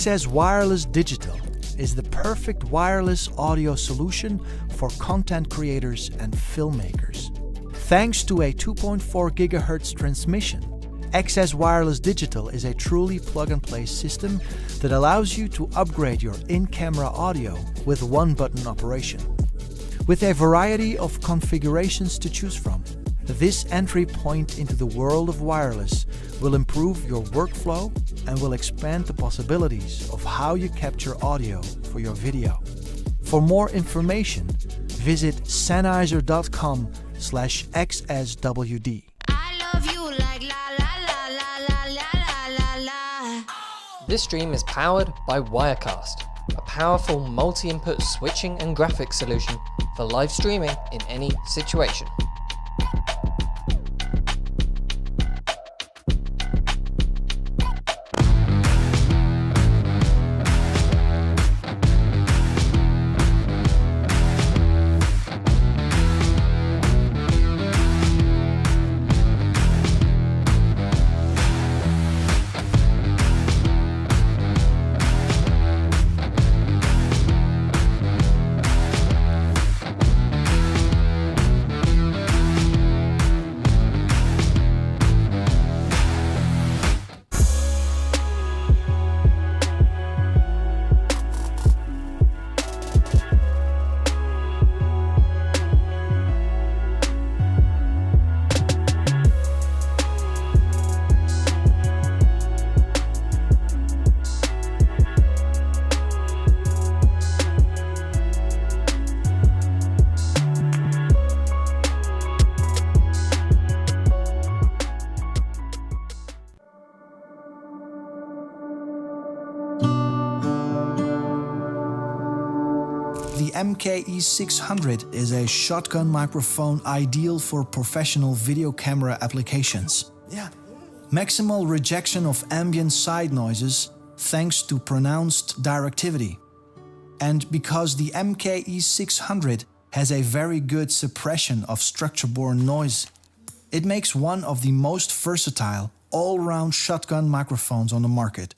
XS Wireless Digital is the perfect wireless audio solution for content creators and filmmakers. Thanks to a 2.4 GHz transmission, XS Wireless Digital is a truly plug-and-play system that allows you to upgrade your in-camera audio with one-button operation. With a variety of configurations to choose from, this entry point into the world of wireless will improve your workflow and will expand the possibilities of how you capture audio for your video. For more information, visit sennheiser.com/xswd. This stream is powered by Wirecast, a powerful multi-input switching and graphics solution for live streaming in any situation. The MKE600 is a shotgun microphone ideal for professional video camera applications. Maximal rejection of ambient side noises thanks to pronounced directivity. And because the MKE600 has a very good suppression of structure-borne noise, it makes one of the most versatile all-round shotgun microphones on the market.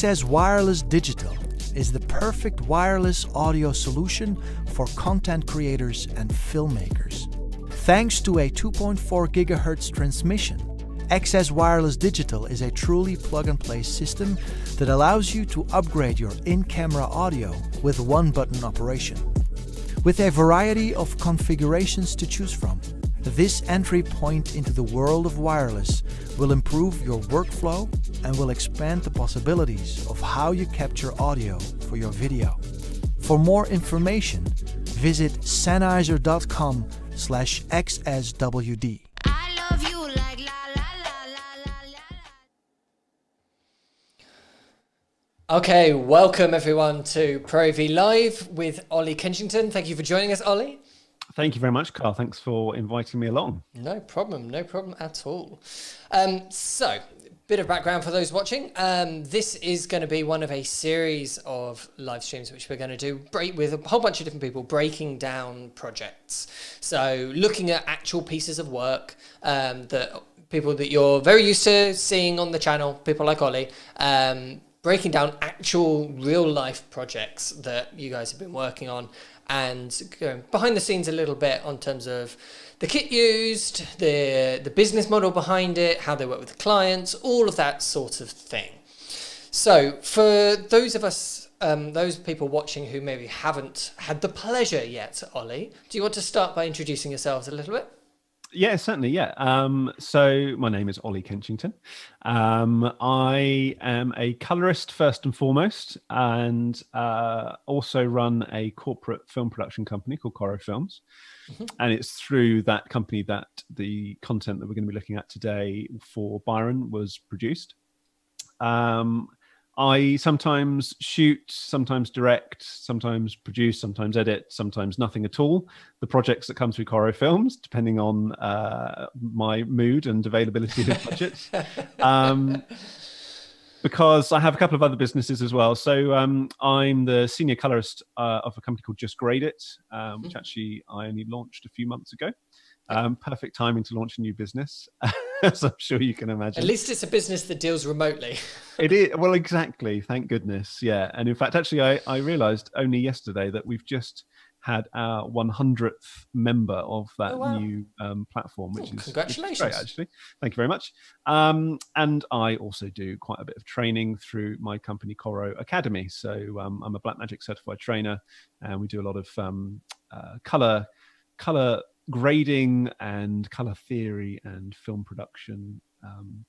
XS Wireless Digital is the perfect wireless audio solution for content creators and filmmakers. Thanks to a 2.4 GHz transmission, XS Wireless Digital is a truly plug-and-play system that allows you to upgrade your in-camera audio with one-button operation. With a variety of configurations to choose from, this entry point into the world of wireless will improve your workflow and will expand the possibilities of how you capture audio for your video. For more information, visit sennheiser.com/xswd. Okay, welcome everyone to ProAV Live with Ollie Kenchington. Thank you for joining us, Ollie. Thank you very much, Carl. Thanks for inviting me along. No problem at all. So, bit of background for those watching. This is going to be one of a series of live streams which we're going to do with a whole bunch of different people, breaking down projects. So, looking at actual pieces of work that people that you're very used to seeing on the channel, people like Ollie, breaking down actual real life projects that you guys have been working on, and going behind the scenes a little bit on terms of the kit used, the business model behind it, how they work with the clients, all of that sort of thing. So for those of us, those people watching who maybe haven't had the pleasure yet, Ollie, do you want to start by introducing yourselves a little bit? Yeah, certainly. Yeah. So my name is Ollie Kenchington. I am a colorist first and foremost, and also run a corporate film production company called Coro Films. Mm-hmm. And it's through that company that the content that we're going to be looking at today for Byron was produced. I sometimes shoot, sometimes direct, sometimes produce, sometimes edit, sometimes nothing at all. The projects that come through Coro Films, depending on my mood and availability of budgets. Because I have a couple of other businesses as well. So I'm the senior colorist of a company called Just Grade It, which actually I only launched a few months ago. Perfect timing to launch a new business, as I'm sure you can imagine. At least it's a business that deals remotely. It is. Well, exactly. Thank goodness. Yeah. And in fact, actually, I realized only yesterday that we've just had our 100th member of that new platform, which is congratulations. Great, actually. Thank you very much. And I also do quite a bit of training through my company, Coro Academy. So I'm a Blackmagic certified trainer, and we do a lot of color grading and color theory and film production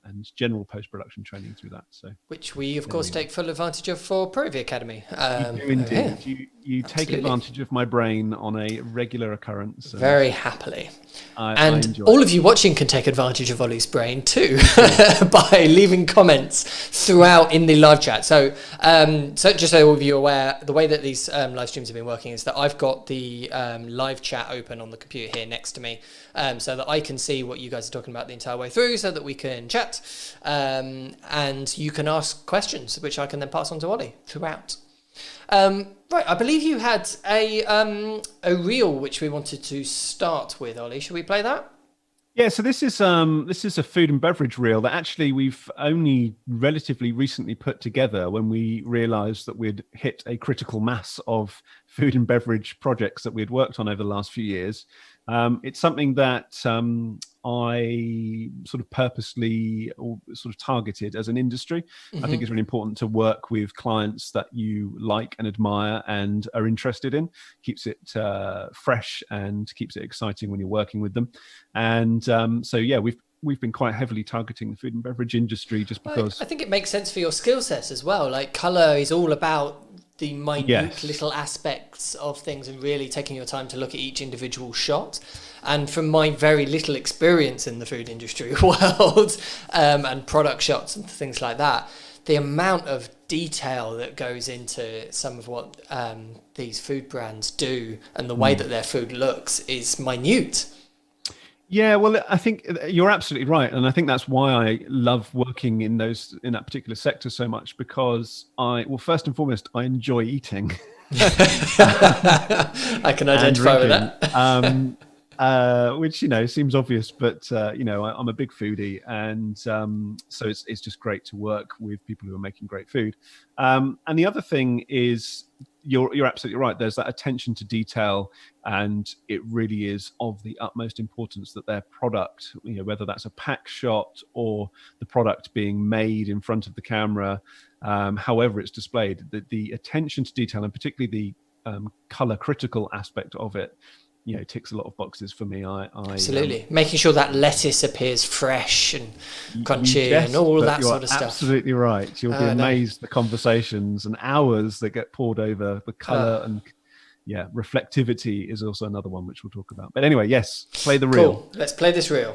and general post-production training through that. So, which we of course take full advantage of for ProAV Academy. You do indeed. You take advantage of my brain on a regular occurrence. Very happily. And all of you watching can take advantage of Ollie's brain too by leaving comments throughout in the live chat. So, just so all of you are aware, the way that these live streams have been working is that I've got the live chat open on the computer here next to me, so that I can see what you guys are talking about the entire way through, so that we can chat, and you can ask questions, which I can then pass on to Ollie throughout. Right, I believe you had a reel which we wanted to start with, Ollie. Should we play that? Yeah, so this is a food and beverage reel that actually we've only relatively recently put together when we realised that we'd hit a critical mass of food and beverage projects that we'd worked on over the last few years. It's something that I sort of purposely or sort of targeted as an industry. Mm-hmm. I think it's really important to work with clients that you like and admire and are interested in. Keeps it fresh and keeps it exciting when you're working with them. And so, yeah, we've been quite heavily targeting the food and beverage industry just because... I think it makes sense for your skill sets as well. Like colour is all about the minute little aspects of things and really taking your time to look at each individual shot. And from my very little experience in the food industry world and product shots and things like that, the amount of detail that goes into some of what these food brands do and the way that their food looks is minute. Yeah, well, I think you're absolutely right, and I think that's why I love working in that particular sector so much, because first and foremost, I enjoy eating. I can identify with that. which seems obvious, but I'm a big foodie, and so it's just great to work with people who are making great food. And the other thing is, you're absolutely right. There's that attention to detail, and it really is of the utmost importance that their product, whether that's a pack shot or the product being made in front of the camera, however it's displayed, the attention to detail, and particularly the color critical aspect of it, ticks a lot of boxes for me. I absolutely making sure that lettuce appears fresh and crunchy and all that sort of stuff. Absolutely right. You'll be amazed the conversations and hours that get poured over the color and reflectivity is also another one which we'll talk about. But anyway, yes, play the reel. Cool. Let's play this reel.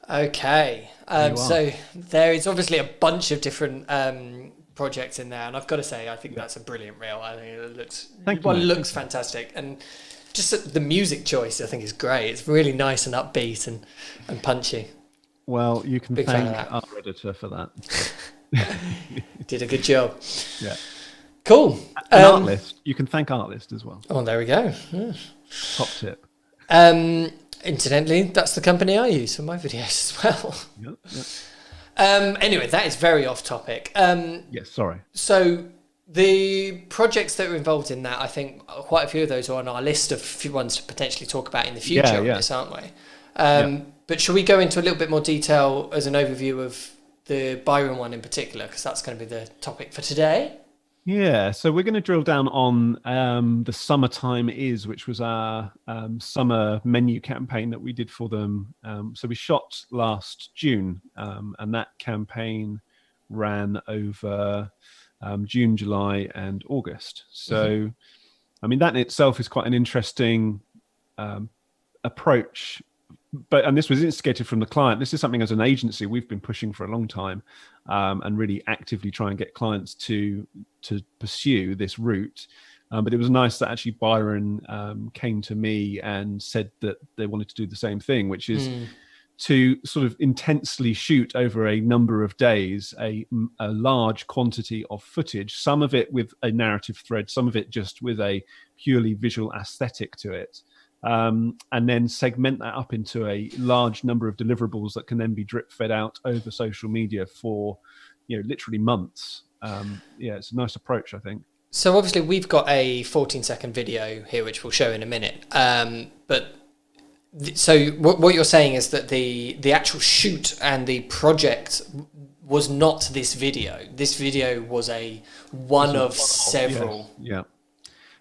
Okay, so there is obviously a bunch of different projects in there, and I've got to say, I think that's a brilliant reel. I think it looks fantastic, and just the music choice I think is great. It's really nice and upbeat and punchy. Well, you can thank our editor for that. Did a good job. Yeah. Cool. Artlist. You can thank Artlist as well. Oh, there we go. Yeah. Top tip. Incidentally, that's the company I use for my videos as well. Yep. Anyway, that is very off topic. Yes, sorry. So the projects that are involved in that, I think quite a few of those are on our list of few ones to potentially talk about in the future of this, aren't we? But should we go into a little bit more detail as an overview of the Byron one in particular, because that's going to be the topic for today? Yeah, so we're going to drill down on the Summertime Is, which was our summer menu campaign that we did for them. So we shot last June, and that campaign ran over June, July, and August. So, I mean, that in itself is quite an interesting approach. And this was instigated from the client. This is something as an agency we've been pushing for a long time, and really actively try and get clients to pursue this route. But it was nice that actually Byron came to me and said that they wanted to do the same thing, which is to sort of intensely shoot over a number of days a large quantity of footage, some of it with a narrative thread, some of it just with a purely visual aesthetic to it. And then segment that up into a large number of deliverables that can then be drip fed out over social media for, literally months. It's a nice approach, I think. So obviously we've got a 14-second video here, which we'll show in a minute. So what you're saying is that the actual shoot and the project was not this video. This video was one of several. Yeah.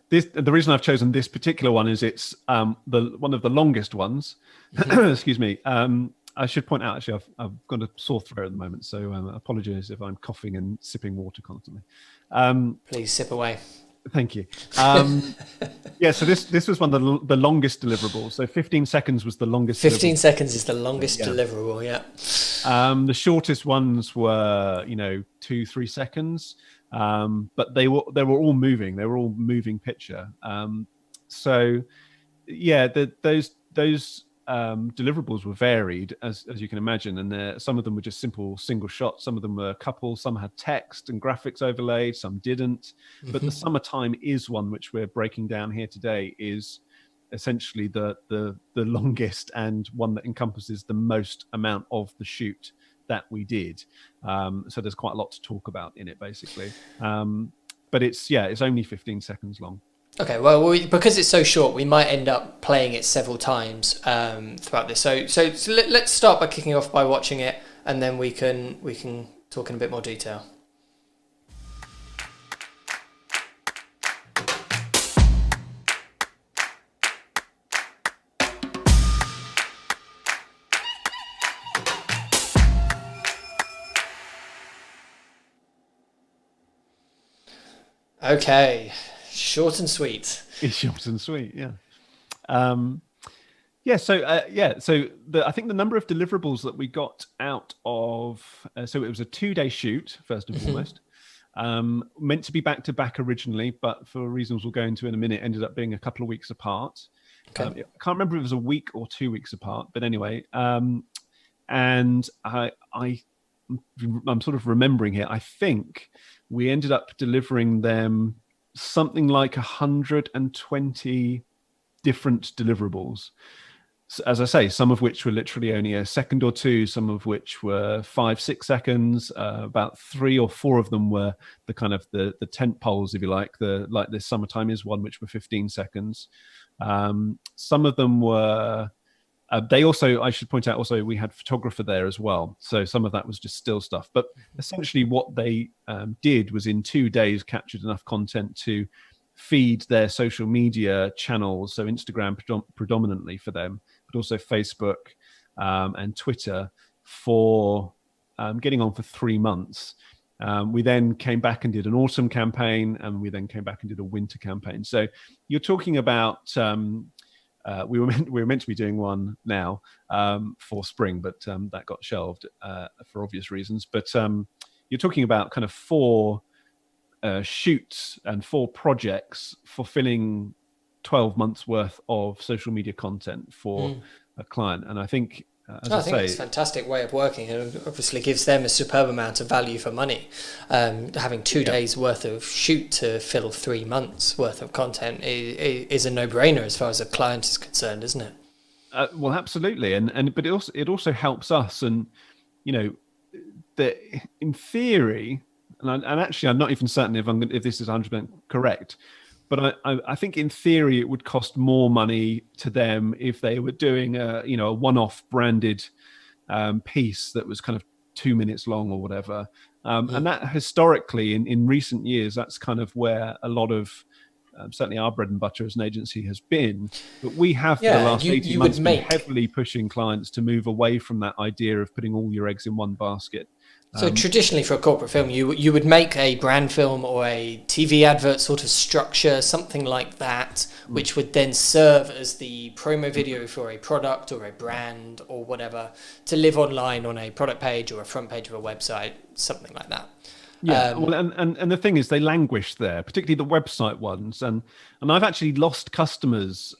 The reason I've chosen this particular one is it's one of the longest ones. Excuse me. I should point out, actually, I've got a sore throat at the moment, so apologies if I'm coughing and sipping water constantly. Please sip away. Thank you. So this was one of the longest deliverables. So 15 seconds was the longest. 15 seconds is the longest deliverable, yeah. The shortest ones were, 2-3 seconds. But they were all moving. They were all moving picture. Those deliverables were varied, as you can imagine, and some of them were just simple single shots. Some of them were a couple. Some had text and graphics overlaid. Some didn't. But the Summertime Is one, which we're breaking down here today, is essentially the longest and one that encompasses the most amount of the shoot that we did. So there's quite a lot to talk about in it, basically. But it's only 15 seconds long. Okay, well, because it's so short, we might end up playing it several times throughout this. So let's start by kicking off by watching it, and then we can talk in a bit more detail. Okay, short and sweet. It's short and sweet, yeah. So I think the number of deliverables that we got out of, so it was a 2-day shoot, first and foremost, meant to be back to back originally, but for reasons we'll go into in a minute, ended up being a couple of weeks apart. Okay. I can't remember if it was a week or 2 weeks apart, but anyway, and I'm sort of remembering here, I think we ended up delivering them something like 120 different deliverables. So, as I say, some of which were literally only a second or two, some of which were 5-6 seconds. About 3 or 4 of them were the kind of the tent poles, if you like, like this Summertime Is one, which were 15 seconds. Some of them were. They also, I should point out, also we had photographer there as well. So some of that was just still stuff. But essentially what they did was in 2 days captured enough content to feed their social media channels. So Instagram predominantly for them, but also Facebook and Twitter for getting on for 3 months. We then came back and did an autumn campaign, and we then came back and did a winter campaign. So you're talking about... we were meant to be doing one now for spring, but that got shelved for obvious reasons. But you're talking about kind of 4 shoots and 4 projects fulfilling 12 months worth of social media content for a client. And I think, I think it's a fantastic way of working, and obviously gives them a superb amount of value for money. Having 2 days worth of shoot to fill 3 months worth of content is a no-brainer as far as a client is concerned, isn't it? Well, absolutely, but it also helps us, and that in theory, and actually, I'm not even certain if this is 100% correct. But I think in theory it would cost more money to them if they were doing a one-off branded piece that was kind of 2 minutes long or whatever. And that historically in recent years, that's kind of where a lot of certainly our bread and butter as an agency has been. But we have for the last 18 months been heavily pushing clients to move away from that idea of putting all your eggs in one basket. So traditionally for a corporate film, you would make a brand film or a TV advert sort of structure, something like that, which would then serve as the promo video for a product or a brand or whatever to live online on a product page or a front page of a website, something like that. Yeah, well, and the thing is, they languish there, particularly the website ones, and I've actually lost customers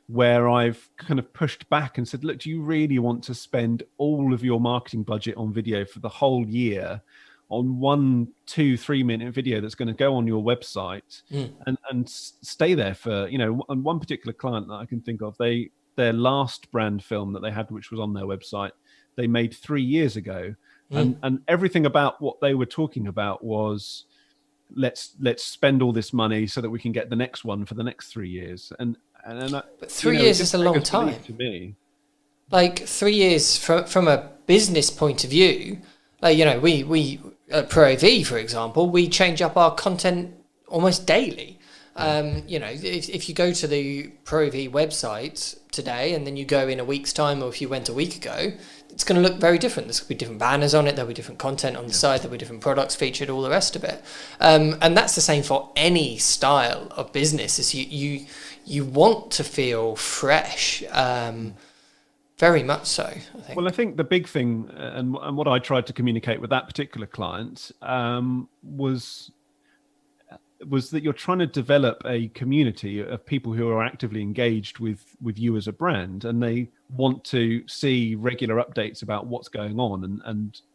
where I've kind of pushed back and said, look, do you really want to spend all of your marketing budget on video for the whole year on 1, 2, 3 minute video that's going to go on your website and stay there for, and one particular client that I can think of, their last brand film that they had, which was on their website, they made 3 years ago. And everything about what they were talking about was let's spend all this money so that we can get the next one for the next 3 years. But 3 years is a long time to me. Like 3 years from a business point of view. Like we at ProAV, for example, we change up our content almost daily. If you go to the ProAV website today and then you go in a week's time, or if you went a week ago, it's going to look very different. There's going to be different banners on it. There'll be different content on the side. There'll be different products featured, all the rest of it. And that's the same for any style of business. Is you want to feel fresh, very much so, I think. Well, I think the big thing, and what I tried to communicate with that particular client was that you're trying to develop a community of people who are actively engaged with you as a brand, and they want to see regular updates about what's going on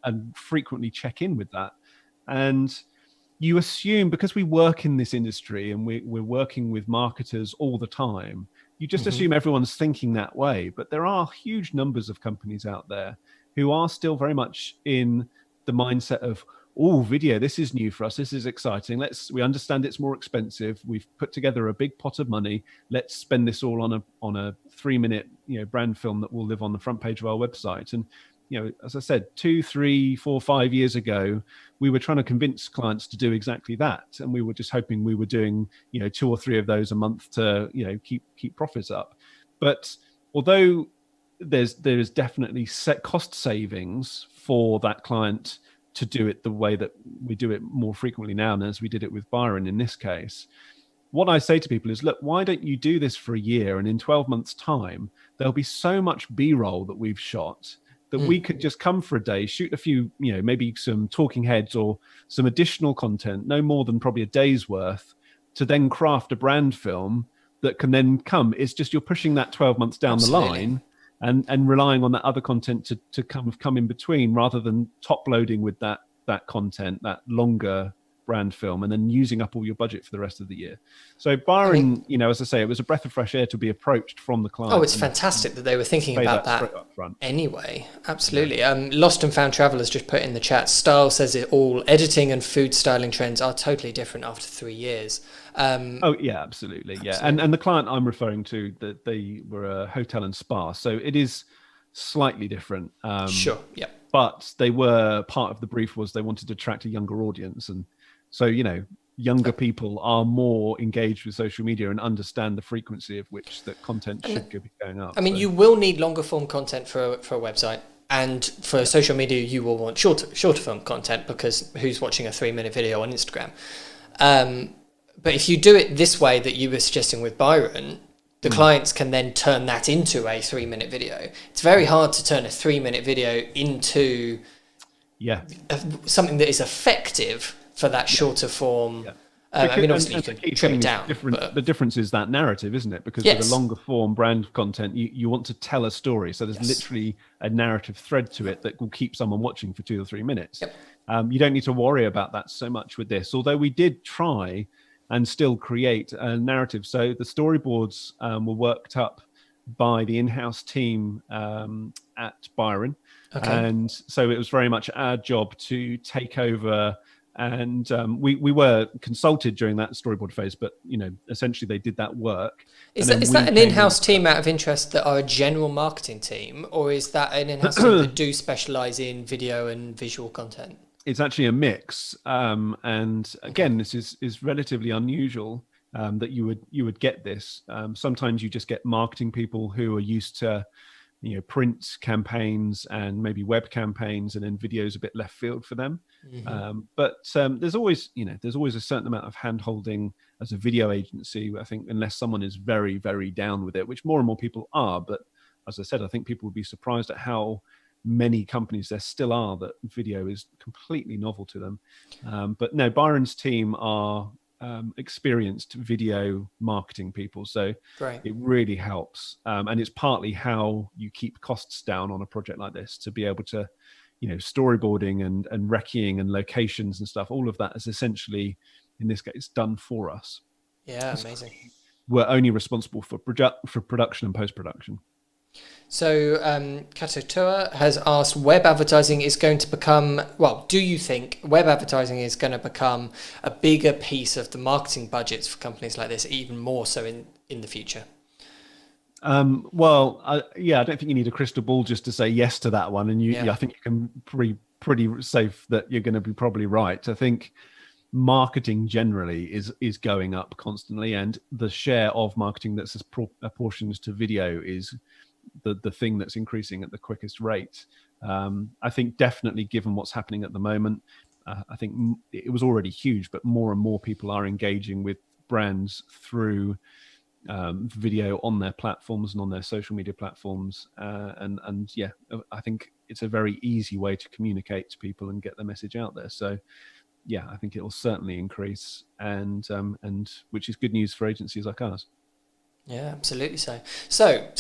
and frequently check in with that. And you assume, because we work in this industry and we're working with marketers all the time, you just assume everyone's thinking that way. But there are huge numbers of companies out there who are still very much in the mindset of, oh, video, this is new for us. This is exciting. We understand it's more expensive. We've put together a big pot of money. Let's spend this all on a 3 minute, brand film that will live on the front page of our website. And, as I said, 2, 3, 4, 5 years ago, we were trying to convince clients to do exactly that. And we were just hoping we were doing, 2 or 3 of those a month to, keep profits up. But although there's definitely set cost savings for that client to do it the way that we do it more frequently now than as we did it with Byron in this case. What I say to people is, look, why don't you do this for a year, and in 12 months time there'll be so much B-roll that we've shot that we could just come for a day, shoot a few, maybe some talking heads or some additional content, no more than probably a day's worth, to then craft a brand film that can then come. It's just you're pushing that 12 months down the line and relying on that other content to come in between, rather than top loading with that content, that longer brand film, and then using up all your budget for the rest of the year. So Byron, as I say, it was a breath of fresh air to be approached from the client. Oh, it's fantastic that they were thinking about that anyway. Absolutely. Lost and Found Travelers just put in the chat, Style says it all, editing and food styling trends are totally different after 3 years. Oh yeah, absolutely. Yeah. And the client I'm referring to, that they were a hotel and spa, so it is slightly different. Sure. Yeah. But they were, part of the brief was they wanted to attract a younger audience, and so younger people are more engaged with social media and understand the frequency of which that content should be going up. I mean, you will need longer form content for a website, and for social media you will want shorter form content, because who's watching a 3-minute video on Instagram? But if you do it this way that you were suggesting with Byron, the clients can then turn that into a 3-minute video. It's very hard to turn a 3-minute video into something that is effective for that shorter form. Obviously you can trim it down. The difference is that narrative, isn't it? Because with the longer form brand content, you want to tell a story. So there's literally a narrative thread to it that will keep someone watching for 2 or 3 minutes. You don't need to worry about that so much with this, although we did try and still create a narrative. So the storyboards were worked up by the in-house team at Byron. And so it was very much our job to take over. And we were consulted during that storyboard phase, but essentially they did that work. Is that an in-house team out of interest that are a general marketing team, or is that an in-house team that do specialize in video and visual content? It's actually a mix, and again, this is relatively unusual that you would get this. Sometimes you just get marketing people who are used to print campaigns and maybe web campaigns, and then videos a bit left field for them. But there's always a certain amount of hand holding as a video agency, I think, unless someone is very, very down with it, which more and more people are. But as I said, I think people would be surprised at how many companies there still are that video is completely novel to them. But no, Byron's team are experienced video marketing people, so it really helps, and it's partly how you keep costs down on a project like this, to be able to storyboarding and recceing and locations and stuff. All of that is essentially, in this case, done for us. Amazing. We're only responsible for production and post-production. So Katotua has asked, web advertising is going to become, do you think web advertising is going to become a bigger piece of the marketing budgets for companies like this, even more so in the future? I don't think you need a crystal ball just to say yes to that one. And I think you can pretty safe that you're going to be probably right. I think marketing generally is going up constantly, and the share of marketing that's proportions to video is the thing that's increasing at the quickest rate. I think definitely, given what's happening at the moment, I think it was already huge, but more and more people are engaging with brands through video on their platforms and on their social media platforms. I think it's a very easy way to communicate to people and get the message out there. So I think it will certainly increase, and which is good news for agencies like ours. Yeah, absolutely. So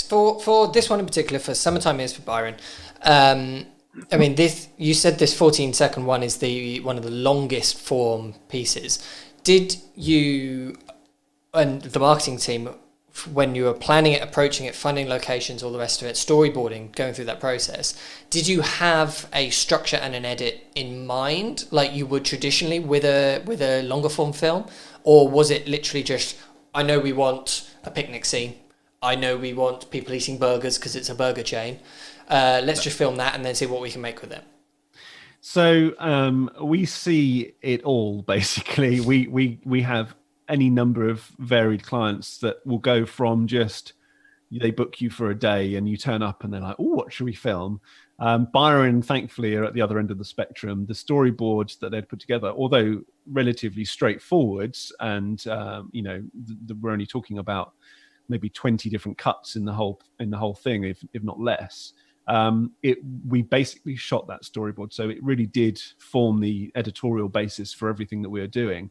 for this one in particular, for Summertime Is for Byron, you said this 14-second one is one of the longest form pieces. Did you and the marketing team, when you were planning it, approaching it, finding locations, all the rest of it, storyboarding, going through that process, did you have a structure and an edit in mind, like you would traditionally with a longer form film, or was it literally just, I know we want a picnic scene, I know we want people eating burgers because it's a burger chain, let's just film that and then see what we can make with it? So we see it all, basically. We have any number of varied clients that will go from just, they book you for a day and you turn up and they're like, oh, what should we film? Byron, thankfully, are at the other end of the spectrum. The storyboards that they'd put together, although relatively straightforward, and we're only talking about maybe 20 different cuts in the whole thing, if not less. We basically shot that storyboard, so it really did form the editorial basis for everything that we were doing.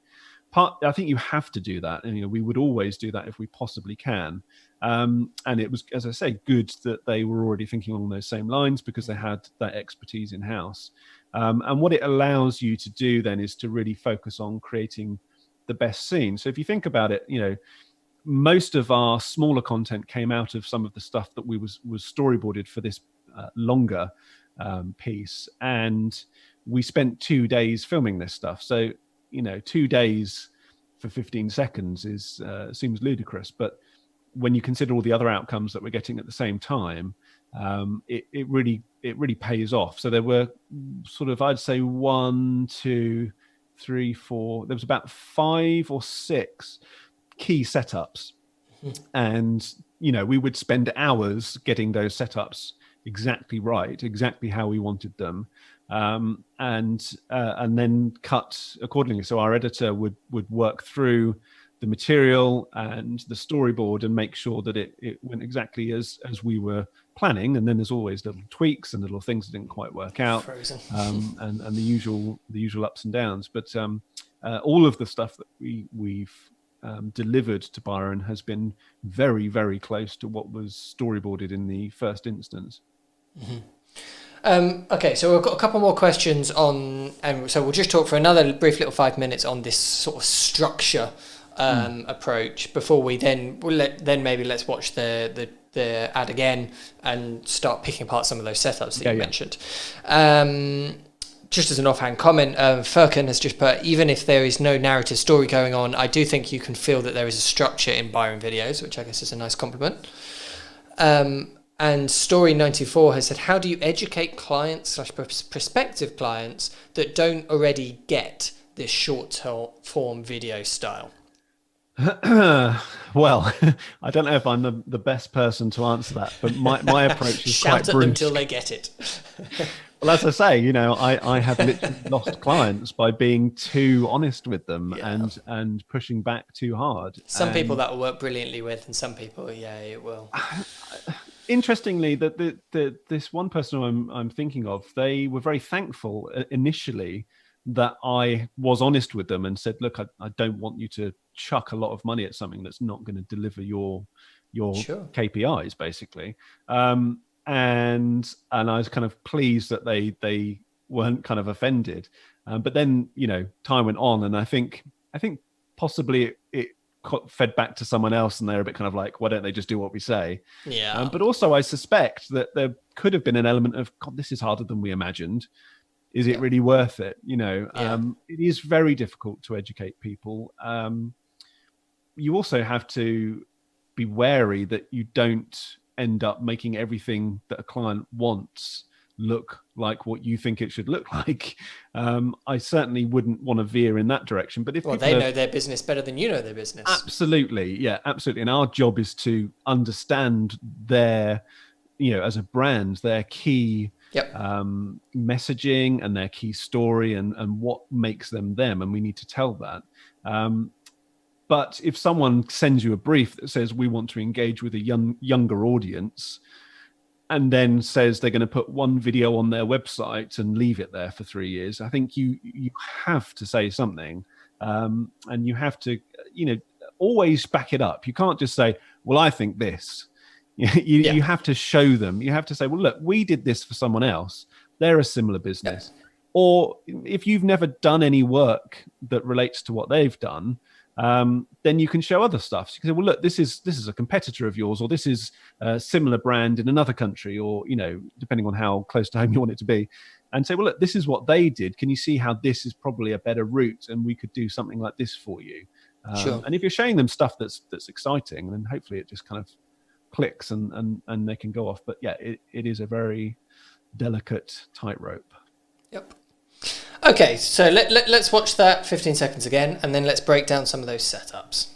I think you have to do that, and we would always do that if we possibly can. And it was, as I say, good that they were already thinking along those same lines, because they had that expertise in house. And what it allows you to do then is to really focus on creating the best scene. So if you think about it, most of our smaller content came out of some of the stuff that was storyboarded for this longer piece, and we spent 2 days filming this stuff. So 2 days for 15 seconds seems ludicrous, but when you consider all the other outcomes that we're getting at the same time, it really pays off. So there were sort of, I'd say 1, 2, 3, 4. There was about 5 or 6 key setups, and we would spend hours getting those setups exactly right, exactly how we wanted them, and then cut accordingly. So our editor would work through the material and the storyboard and make sure that it went exactly as we were planning. And then there's always little tweaks and little things that didn't quite work out, and the usual ups and downs. But all of the stuff that we've delivered to Byron has been very, very close to what was storyboarded in the first instance. Okay, so we've got a couple more questions on, and so we'll just talk for another brief little 5 minutes on this sort of structure approach before we then maybe let's watch the ad again and start picking apart some of those setups that you mentioned. Just as an offhand comment, Furkan has just put, even if there is no narrative story going on, I do think you can feel that there is a structure in Byron videos, which I guess is a nice compliment. And Story 94 has said, how do you educate clients / prospective clients that don't already get this short form video style? Well, I don't know if I'm the best person to answer that, but my approach is quite brusque. Shout at them till they get it. Well, as I say, I have literally lost clients by being too honest with them and pushing back too hard. Some people that will work brilliantly with, and some people, it will. Interestingly, this one person who I'm thinking of, they were very thankful initially that I was honest with them and said, look, I don't want you to chuck a lot of money at something that's not going to deliver your KPIs, basically. And I was kind of pleased that they weren't kind of offended. But then, time went on, and I think possibly it fed back to someone else, and they're a bit kind of like, why don't they just do what we say? Yeah. But also I suspect that there could have been an element of, God, this is harder than we imagined. Is it really worth it? It is very difficult to educate people. You also have to be wary that you don't end up making everything that a client wants look like what you think it should look like. I certainly wouldn't want to veer in that direction. But if they know their business better than you know their business. Absolutely, yeah, absolutely. And our job is to understand their, as a brand, their key messaging and their key story and what makes them them, and we need to tell that. But if someone sends you a brief that says we want to engage with a younger audience, and then says they're going to put one video on their website and leave it there for 3 years, I think you have to say something, and you have to always back it up. You can't just say, well, I think this. You have to show them. You have to say, well, look, we did this for someone else. They're a similar business. Yeah. Or if you've never done any work that relates to what they've done, then you can show other stuff. So you can say, well, look, this is a competitor of yours, or this is a similar brand in another country, or, depending on how close to home you want it to be, and say, well, look, this is what they did. Can you see how this is probably a better route, and we could do something like this for you? Sure. And if you're showing them stuff that's exciting, then hopefully it just kind of clicks and they can go off. But yeah, it is a very delicate tightrope. Yep. Okay, so let's watch that 15 seconds again, and then let's break down some of those setups.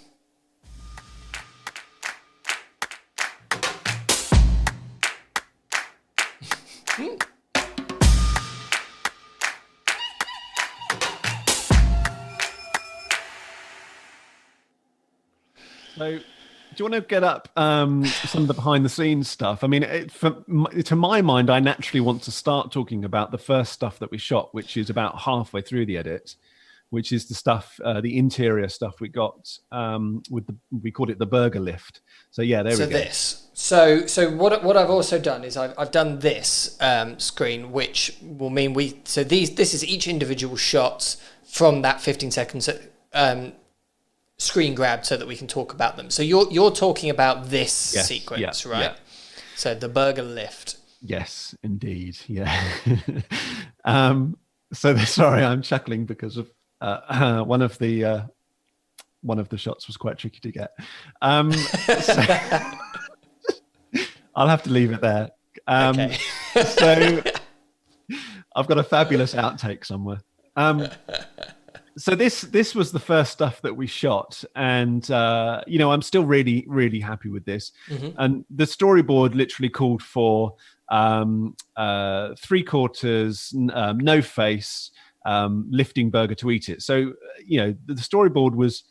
So, do you want to get up some of the behind the scenes stuff? I mean, to my mind, I naturally want to start talking about the first stuff that we shot, which is about halfway through the edit, which is the stuff, the interior stuff we got we called it the burger lift. So yeah, there we go. So what I've also done is I've done this screen, which will mean this is each individual shot from that 15 seconds screen grab so that we can talk about them. So you're talking about this sequence, right? Yeah. So the burger lift. Yes, indeed. Yeah. Sorry, I'm chuckling because of one of the shots was quite tricky to get. I'll have to leave it there. Okay. So I've got a fabulous outtake somewhere. So this was the first stuff that we shot, and I'm still really, really happy with this. Mm-hmm. And the storyboard literally called for 3/4, no face, lifting burger to eat it. So the storyboard was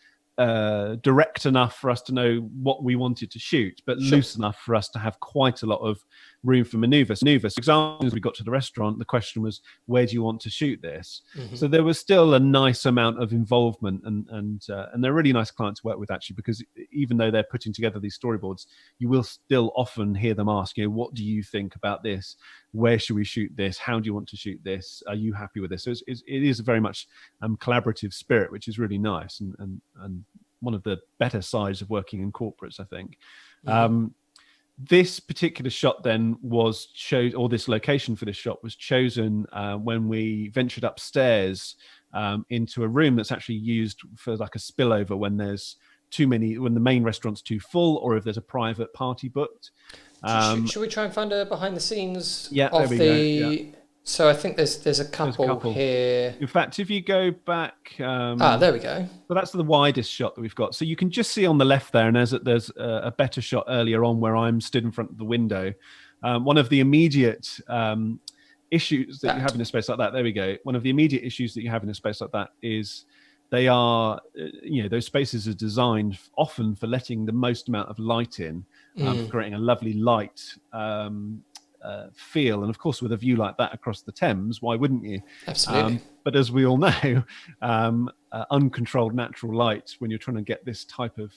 direct enough for us to know what we wanted to shoot, but loose enough for us to have quite a lot of room for maneuver. For example, as we got to the restaurant, the question was, where do you want to shoot this? Mm-hmm. So there was still a nice amount of involvement, and they're a really nice client to work with, actually, because even though they're putting together these storyboards, you will still often hear them ask, what do you think about this? Where should we shoot this? How do you want to shoot this? Are you happy with this? So it is a very much collaborative spirit, which is really nice, and one of the better sides of working in corporates, I think. Mm-hmm. This particular shot then this location for this shot was chosen when we ventured upstairs into a room that's actually used for like a spillover when there's when the main restaurant's too full, or if there's a private party booked. Should we try and find a behind the scenes of there we go. Yeah. So I think there's a couple here. In fact, if you go back... there we go. So that's the widest shot that we've got. So you can just see on the left there, and there's a better shot earlier on where I'm stood in front of the window. One of the immediate issues that you have in a space like that, there we go. One of the immediate issues that you have in a space like that is they are, those spaces are designed often for letting the most amount of light in, creating a lovely light feel, and of course with a view like that across the Thames, why wouldn't you? Absolutely. But as we all know, uncontrolled natural light, when you're trying to get this type of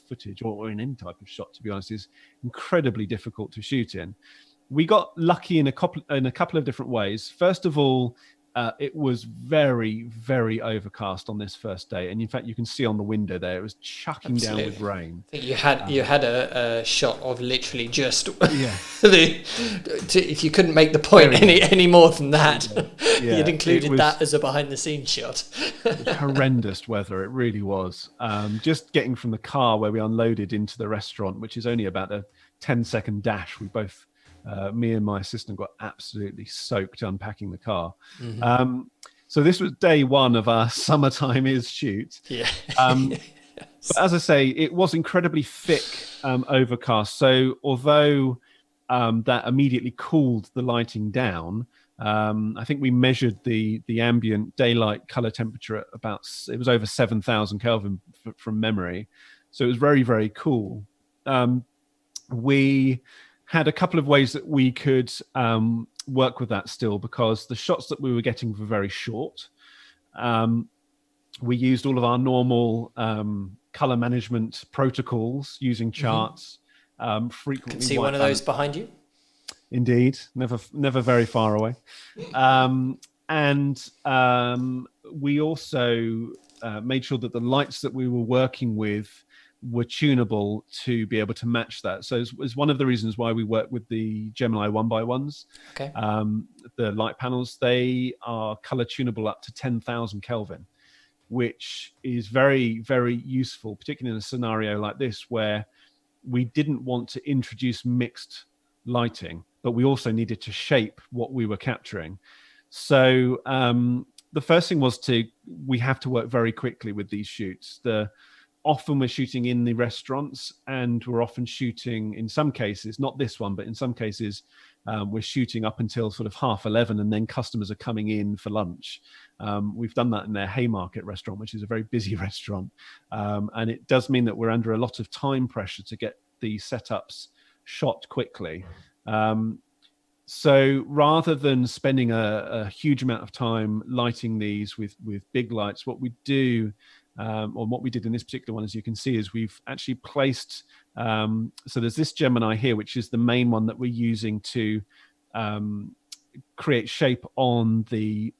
footage, or in any type of shot, to be honest, is incredibly difficult to shoot in. We got lucky in a couple of different ways. First of all, it was very, very overcast on this first day, and in fact, you can see on the window there, it was chucking down with rain. I think you had a shot of literally just if you couldn't make the point any more than that, you'd included that as a behind the scenes shot. It was horrendous weather, it really was. Just getting from the car where we unloaded into the restaurant, which is only about a 10-second dash, we both. Me and my assistant got absolutely soaked unpacking the car. Mm-hmm. So this was day one of our summertime is shoot. Yeah. Yes. But as I say, it was incredibly thick overcast. So although that immediately cooled the lighting down, I think we measured the ambient daylight color temperature at it was over 7,000 Kelvin from memory. So it was very, very cool. We had a couple of ways that we could work with that still, because the shots that we were getting were very short. We used all of our normal color management protocols using charts. Frequently, can see one of those behind you. Indeed, never very far away. And we also made sure that the lights that we were working with were tunable to be able to match that. So it's one of the reasons why we work with the Gemini 1x1s. Okay. The light panels, they are color tunable up to 10,000 Kelvin, which is very, very useful, particularly in a scenario like this where we didn't want to introduce mixed lighting, but we also needed to shape what we were capturing. So the first thing was we have to work very quickly with these shoots. Often we're shooting in the restaurants, and we're often shooting, in some cases, not this one, but in some cases, we're shooting up until sort of 11:30, and then customers are coming in for lunch. We've done that in their Haymarket restaurant, which is a very busy restaurant. And it does mean that we're under a lot of time pressure to get the setups shot quickly. So rather than spending a huge amount of time lighting these with big lights, what we do, or what we did in this particular one, as you can see, is we've actually placed, so there's this Gemini here, which is the main one that we're using to create shape on the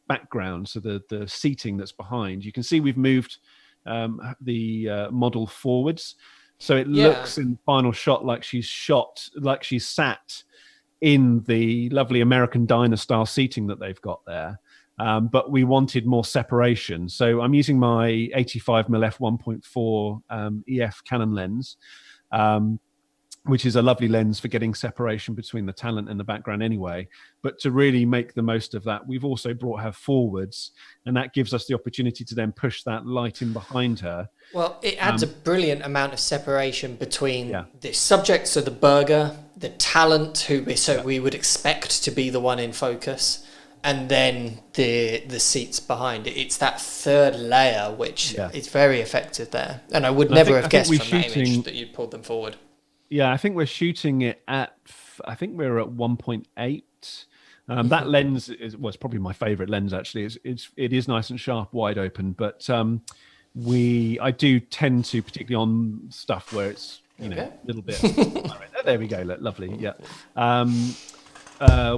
background, so the seating that's behind. You can see we've moved the model forwards, so it looks in the final shot like she's sat in the lovely American diner style seating that they've got there. But we wanted more separation. So I'm using my 85mm f1.4 EF Canon lens, which is a lovely lens for getting separation between the talent and the background anyway. But to really make the most of that, we've also brought her forwards, and that gives us the opportunity to then push that light in behind her. Well, it adds a brilliant amount of separation between the subject, so the burger, the talent, who we would expect to be the one in focus, and then the seats behind it. It's that third layer which is very effective there. And I would never have guessed from that image that you'd pulled them forward. Yeah, I think we're shooting it at, I think we're at 1.8. That lens it's probably my favorite lens, actually. It is nice and sharp, wide open, but I do tend to, particularly on stuff where it's, a little bit, there we go, lovely. Yeah. I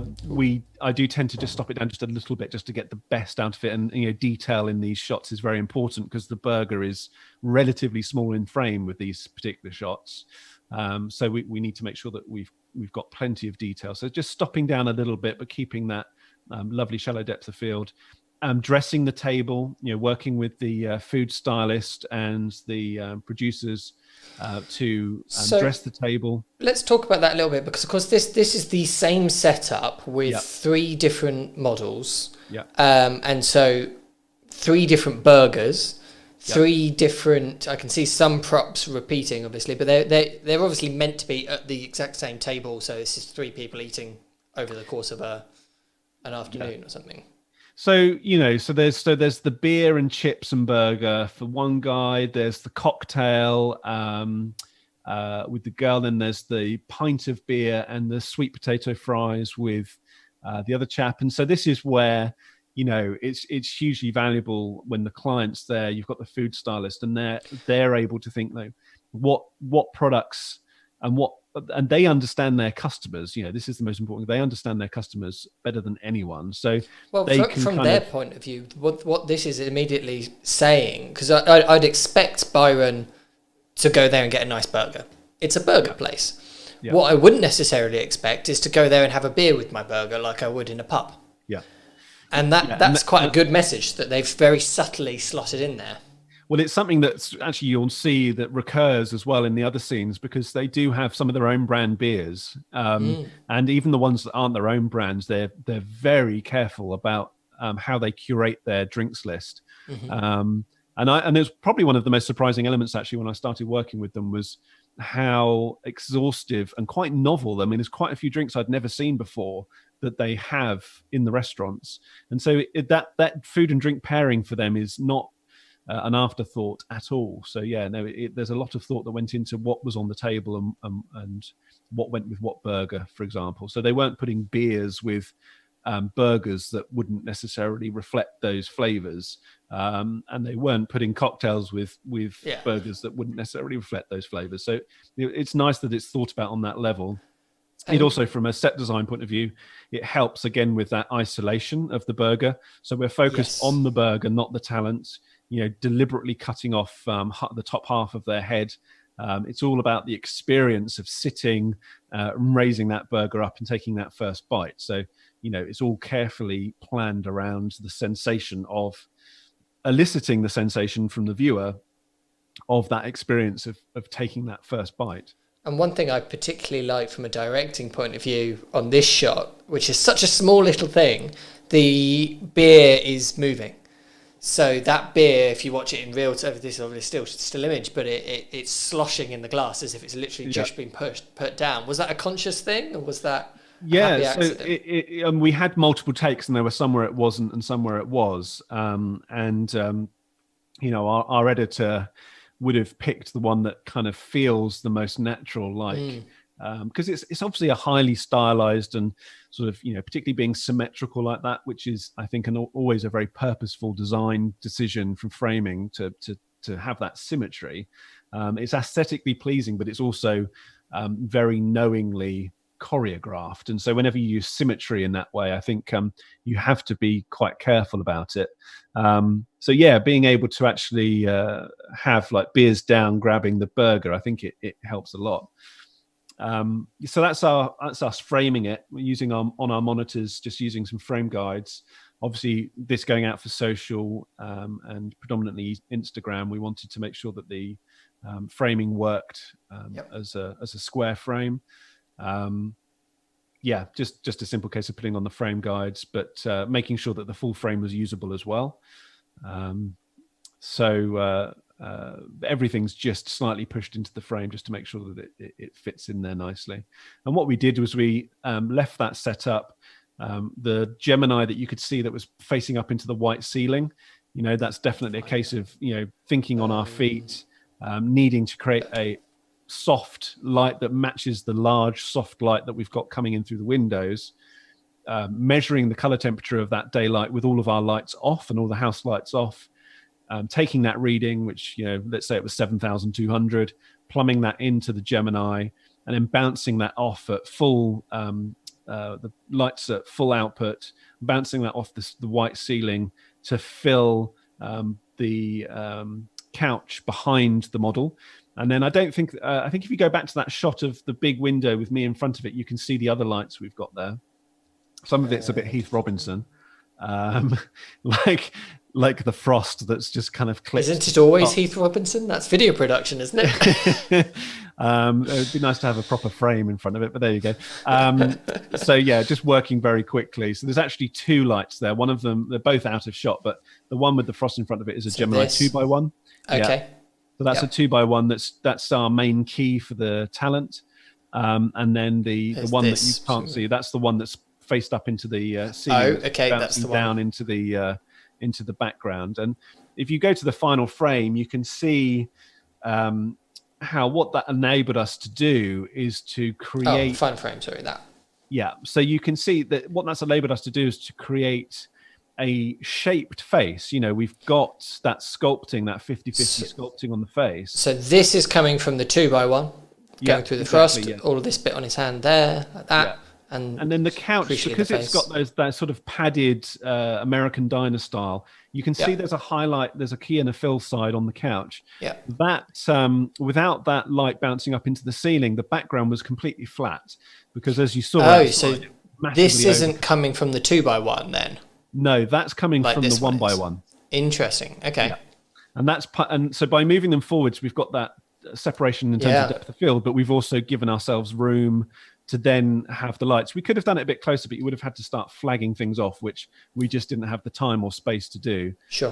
do tend to just stop it down just a little bit, just to get the best out of it. And detail in these shots is very important, because the burger is relatively small in frame with these particular shots. So we need to make sure that we've got plenty of detail. So just stopping down a little bit, but keeping that lovely shallow depth of field. Dressing the table, working with the food stylist and the producers to dress the table. Let's talk about that a little bit, because of course this is the same setup with 3 different models, and so 3 different burgers, 3 different. I can see some props repeating, obviously, but they're obviously meant to be at the exact same table. So this is 3 people eating over the course of an afternoon or something. So so there's the beer and chips and burger for one guy. There's the cocktail with the girl. Then there's the pint of beer and the sweet potato fries with the other chap. And so this is where it's hugely valuable when the client's there. You've got the food stylist, and they're able to think what products and they understand their customers. This is the most important. They understand their customers better than anyone. So from their point of view, what this is immediately saying, because I'd expect Byron to go there and get a nice burger. It's a burger place. Yeah. What I wouldn't necessarily expect is to go there and have a beer with my burger like I would in a pub. Yeah. And that's quite a good message that they've very subtly slotted in there. Well, it's something that's actually you'll see that recurs as well in the other scenes, because they do have some of their own brand beers, and even the ones that aren't their own brands, they're very careful about how they curate their drinks list. And it was probably one of the most surprising elements, actually, when I started working with them, was how exhaustive and quite novel. I mean, there's quite a few drinks I'd never seen before that they have in the restaurants, and so that food and drink pairing for them is not an afterthought at all. So there's a lot of thought that went into what was on the table and what went with what burger, for example. So they weren't putting beers with burgers that wouldn't necessarily reflect those flavors, and they weren't putting cocktails with burgers that wouldn't necessarily reflect those flavors. So it's nice that it's thought about on that level. It also, from a set design point of view, it helps again with that isolation of the burger. So we're focused on the burger, not the talent. Deliberately cutting off the top half of their head. It's all about the experience of sitting, raising that burger up and taking that first bite. So, it's all carefully planned around the sensation of eliciting the sensation from the viewer of that experience of taking that first bite. And one thing I particularly like from a directing point of view on this shot, which is such a small little thing, the beer is moving. So that beer, if you watch it in real time, this is obviously still image, but it's sloshing in the glass as if it's literally just been put down. Was that a conscious thing, or was that? happy So accident. we had multiple takes, and there were some where it wasn't and some where it was. Our editor would have picked the one that kind of feels the most natural, like because it's obviously a highly stylized and sort of, particularly being symmetrical like that, which is, I think, always a very purposeful design decision from framing to have that symmetry. It's aesthetically pleasing, but it's also very knowingly choreographed. And so whenever you use symmetry in that way, I think you have to be quite careful about it. Being able to actually have like beers down grabbing the burger, I think it helps a lot. So that's us framing it. We're using on our monitors, just using some frame guides. Obviously, this going out for social and predominantly Instagram. We wanted to make sure that the framing worked as a square frame. Just a simple case of putting on the frame guides, but making sure that the full frame was usable as well. Everything's just slightly pushed into the frame just to make sure that it fits in there nicely. And what we did was we left that set up. The Gemini that you could see that was facing up into the white ceiling, that's definitely a case of, thinking on our feet, needing to create a soft light that matches the large soft light that we've got coming in through the windows, measuring the color temperature of that daylight with all of our lights off and all the house lights off, taking that reading, which, let's say it was 7,200, plumbing that into the Gemini, and then bouncing that off at full, the lights at full output, bouncing that off the white ceiling to fill the couch behind the model. And then I think if you go back to that shot of the big window with me in front of it, you can see the other lights we've got there. Some of it's a bit Heath Robinson, like the frost that's just kind of clipped. Isn't it always Heath Robinson? That's video production, isn't it? It'd be nice to have a proper frame in front of it, but there you go. Just working very quickly. So there's actually two lights there. One of them, they're both out of shot, but the one with the frost in front of it is a Gemini 2x1. Okay. Yeah. So that's a 2x1. That's our main key for the talent. And then the one that you can't see, that's the one that's faced up into the ceiling. Oh, okay, that's the one. Down into the background. And if you go to the final frame, you can see what that enabled us to do is to create... final frame, sorry, that. Yeah, so you can see that what that's enabled us to do is to create a shaped face. We've got that sculpting, that 50-50 sculpting on the face. So this is coming from the 2x1, going through the frost, all of this bit on his hand there, like that. Yeah. And then the couch, because it's got that sort of padded American diner style, you can see there's a highlight, there's a key and a fill side on the couch. Yeah. That without that light bouncing up into the ceiling, the background was completely flat, because as you saw, so this isn't coming from the 2x1 then? No, that's coming from the 1x1. Interesting. Okay. Yeah. And so by moving them forwards, we've got that separation in terms of depth of field, but we've also given ourselves room to then have the lights. We could have done it a bit closer, but you would have had to start flagging things off, which we just didn't have the time or space to do. Sure.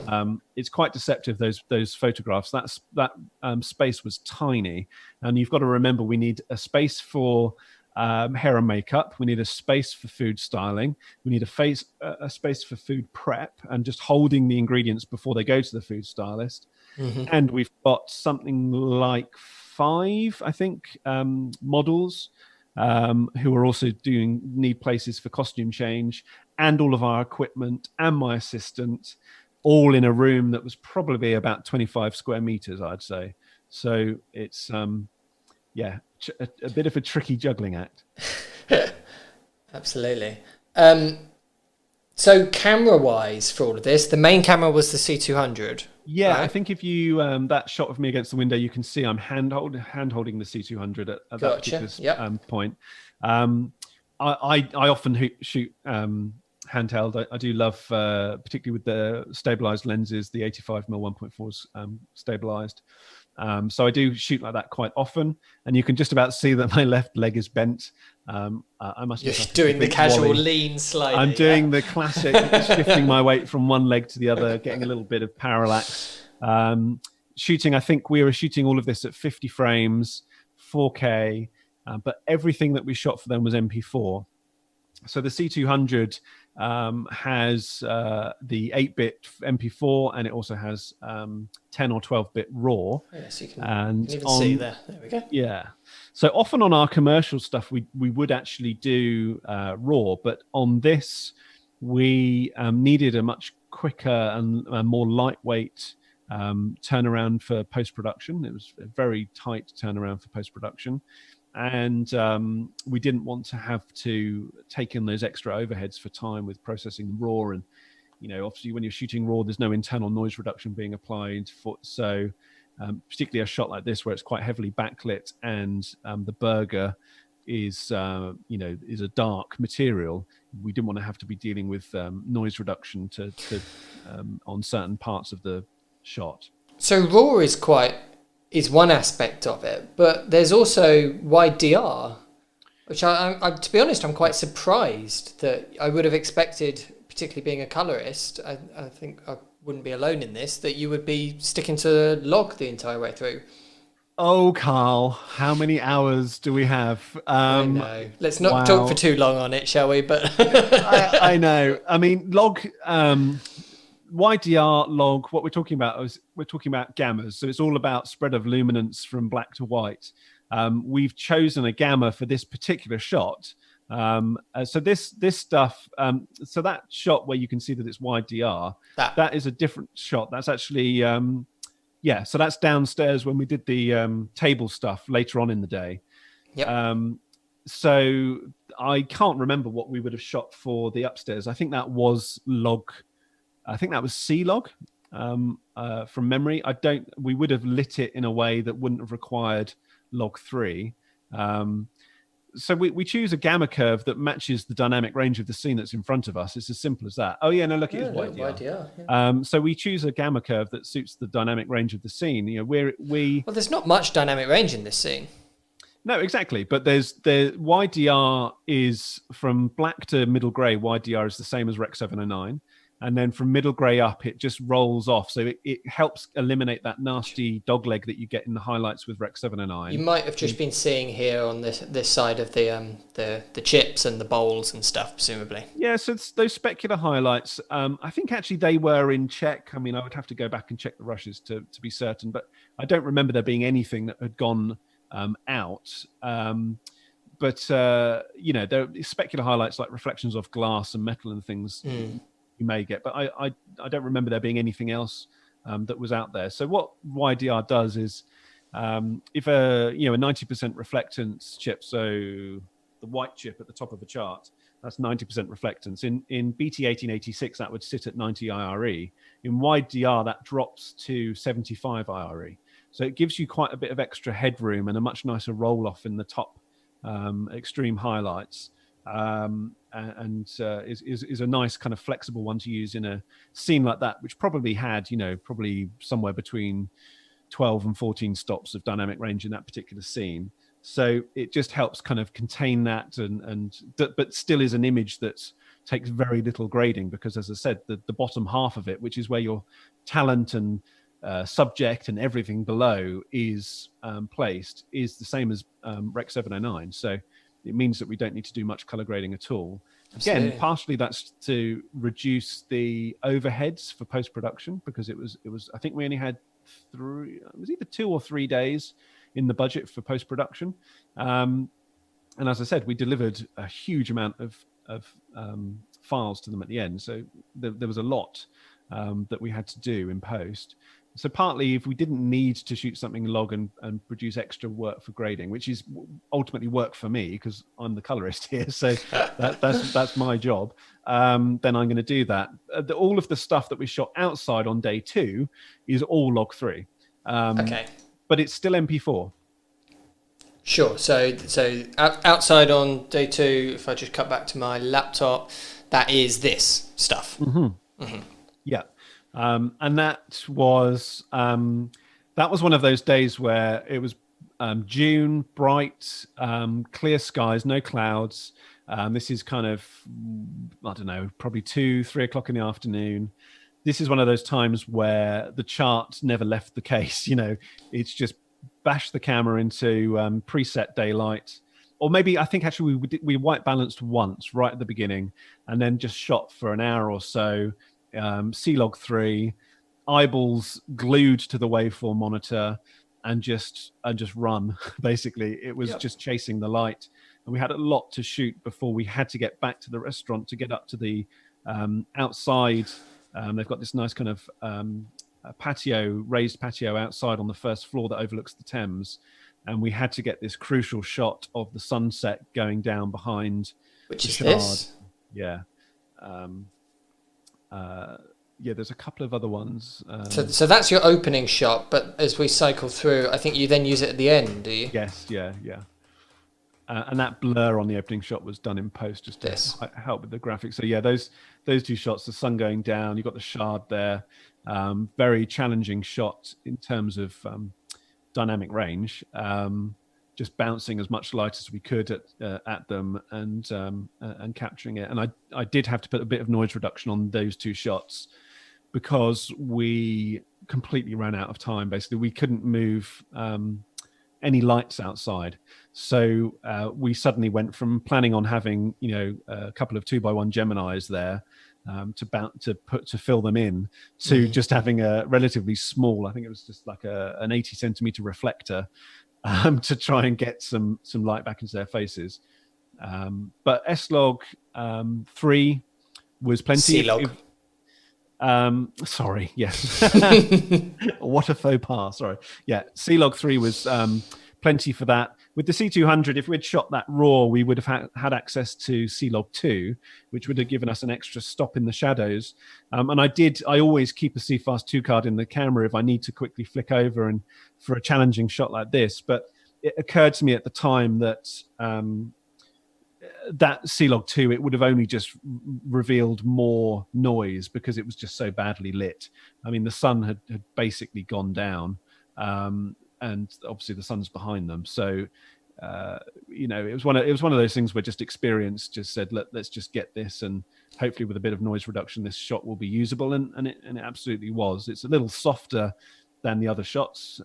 It's quite deceptive, those photographs. That space was tiny, and you've got to remember we need a space for hair and makeup. We need a space for food styling. We need a space for food prep and just holding the ingredients before they go to the food stylist. Mm-hmm. And we've got something like 5, I think, models who are also need places for costume change, and all of our equipment and my assistant, all in a room that was probably about 25 square meters, I'd say. So it's a bit of a tricky juggling act. Absolutely. So camera-wise for all of this, the main camera was the C200. Yeah, right? I think if you that shot of me against the window, you can see I'm hand holding the C200 at that particular point. I often shoot handheld. I do love, particularly with the stabilized lenses, the 85mm 1.4s stabilized. So I do shoot like that quite often, and you can just about see that my left leg is bent. I must. You're doing the casual lean slide. I'm doing the classic, shifting my weight from one leg to the other, getting a little bit of parallax. Shooting, I think we were shooting all of this at 50 frames, 4K, but everything that we shot for them was MP4. So the C200 has the 8-bit MP4, and it also has 10 or 12-bit RAW. Yes, you can, and even see there. There we go. Yeah. So often on our commercial stuff, we would actually do RAW, but on this, we needed a much quicker and more lightweight turnaround for post-production. It was a very tight turnaround for post-production. And we didn't want to have to take in those extra overheads for time with processing RAW. And, obviously when you're shooting RAW, there's no internal noise reduction being applied. So particularly a shot like this where it's quite heavily backlit and the burger is a dark material, we didn't want to have to be dealing with noise reduction to on certain parts of the shot. So RAW is one aspect of it, but there's also wide DR, which I to be honest, I'm quite surprised that I would have expected, particularly being a colorist, I think I wouldn't be alone in this, that you would be sticking to log the entire way through. Oh, Carl, how many hours do we have? I know. Let's not talk for too long on it, shall we? But I know. I mean, log... YDR log, what we're talking about is we're talking about gammas. So it's all about spread of luminance from black to white. We've chosen a gamma for this particular shot. So this stuff, so that shot where you can see that it's YDR, that is a different shot. That's actually, so that's downstairs when we did the table stuff later on in the day. Yep. So I can't remember what we would have shot for the upstairs. I think that was log. I think that was C-log from memory. We would have lit it in a way that wouldn't have required log 3. So we choose a gamma curve that matches the dynamic range of the scene that's in front of us. It's as simple as that. Oh yeah, no, look, it is YDR. Yeah. So we choose a gamma curve that suits the dynamic range of the scene. Well, there's not much dynamic range in this scene. No, exactly. But the YDR is from black to middle grey. YDR is the same as Rec 709. And then from middle grey up, it just rolls off. So it helps eliminate that nasty dogleg that you get in the highlights with Rec 709. You might have just been seeing here on this side of the chips and the bowls and stuff, presumably. Yeah, so it's those specular highlights. I think actually they were in check. I mean, I would have to go back and check the rushes to be certain, but I don't remember there being anything that had gone out. But there are specular highlights like reflections off glass and metal and things. You may get, but I don't remember there being anything else that was out there. So what YDR does is if a 90% reflectance chip, so the white chip at the top of the chart, that's 90% reflectance. In BT 1886 that would sit at 90 IRE. In YDR that drops to 75 IRE. So it gives you quite a bit of extra headroom and a much nicer roll off in the top extreme highlights. Is a nice kind of flexible one to use in a scene like that, which probably had, probably somewhere between 12 and 14 stops of dynamic range in that particular scene. So it just helps kind of contain that but still is an image that takes very little grading because, as I said, the bottom half of it, which is where your talent and subject and everything below is placed, is the same as Rec 709. So it means that we don't need to do much color grading at all. Again, partially that's to reduce the overheads for post-production because it was. I think we only had it was either 2 or 3 days in the budget for post-production, and as I said, we delivered a huge amount of files to them at the end. So there was a lot that we had to do in post. So partly if we didn't need to shoot something log and produce extra work for grading, which is ultimately work for me because I'm the colorist here, so that's my job, then I'm going to do that. All of the stuff that we shot outside on day 2 is all log 3. Okay. But it's still MP4. Sure. So outside on day 2, if I just cut back to my laptop, that is this stuff. Mm-hmm. Mm-hmm. Yeah. And that was one of those days where it was June, bright, clear skies, no clouds. This is kind of, I don't know, probably 2-3 o'clock in the afternoon. This is one of those times where the chart never left the case. It's just bash the camera into preset daylight, or maybe I think actually we white balanced once right at the beginning, and then just shot for an hour or so, C-Log 3, eyeballs glued to the waveform monitor, and just run. Basically, it was just chasing the light, and we had a lot to shoot before we had to get back to the restaurant to get up to the outside. They've got this nice kind of raised patio outside on the first floor that overlooks the Thames, and we had to get this crucial shot of the sunset going down behind. Which is Shard. this? Yeah. There's a couple of other ones. So that's your opening shot, but as we cycle through, I think you then use it at the end, do you? Yes, yeah. And that blur on the opening shot was done in post just to help with the graphics. So yeah, those two shots, the sun going down, you've got the shard there. Very challenging shot in terms of dynamic range. Just bouncing as much light as we could at them and capturing it. And I did have to put a bit of noise reduction on those two shots because we completely ran out of time. Basically, we couldn't move any lights outside. So we suddenly went from planning on having, a couple of 2x1 Geminis there to fill them in, to just having a relatively small, I think it was just like an 80 centimeter reflector to try and get some light back into their faces. But S-Log 3 was plenty. C-Log. Sorry, yes. What a faux pas, sorry. Yeah, C-Log 3 was plenty for that. With the C200, if we'd shot that raw, we would have had access to C-Log 2, which would have given us an extra stop in the shadows. And I always keep a CFast 2 card in the camera if I need to quickly flick over and for a challenging shot like this. But it occurred to me at the time that that C-Log 2, it would have only just revealed more noise because it was just so badly lit. I mean, the sun had basically gone down, and obviously the sun's behind them. So, it was one of those things where just experience just said, let's just get this, and hopefully with a bit of noise reduction, this shot will be usable. And it absolutely was. It's a little softer than the other shots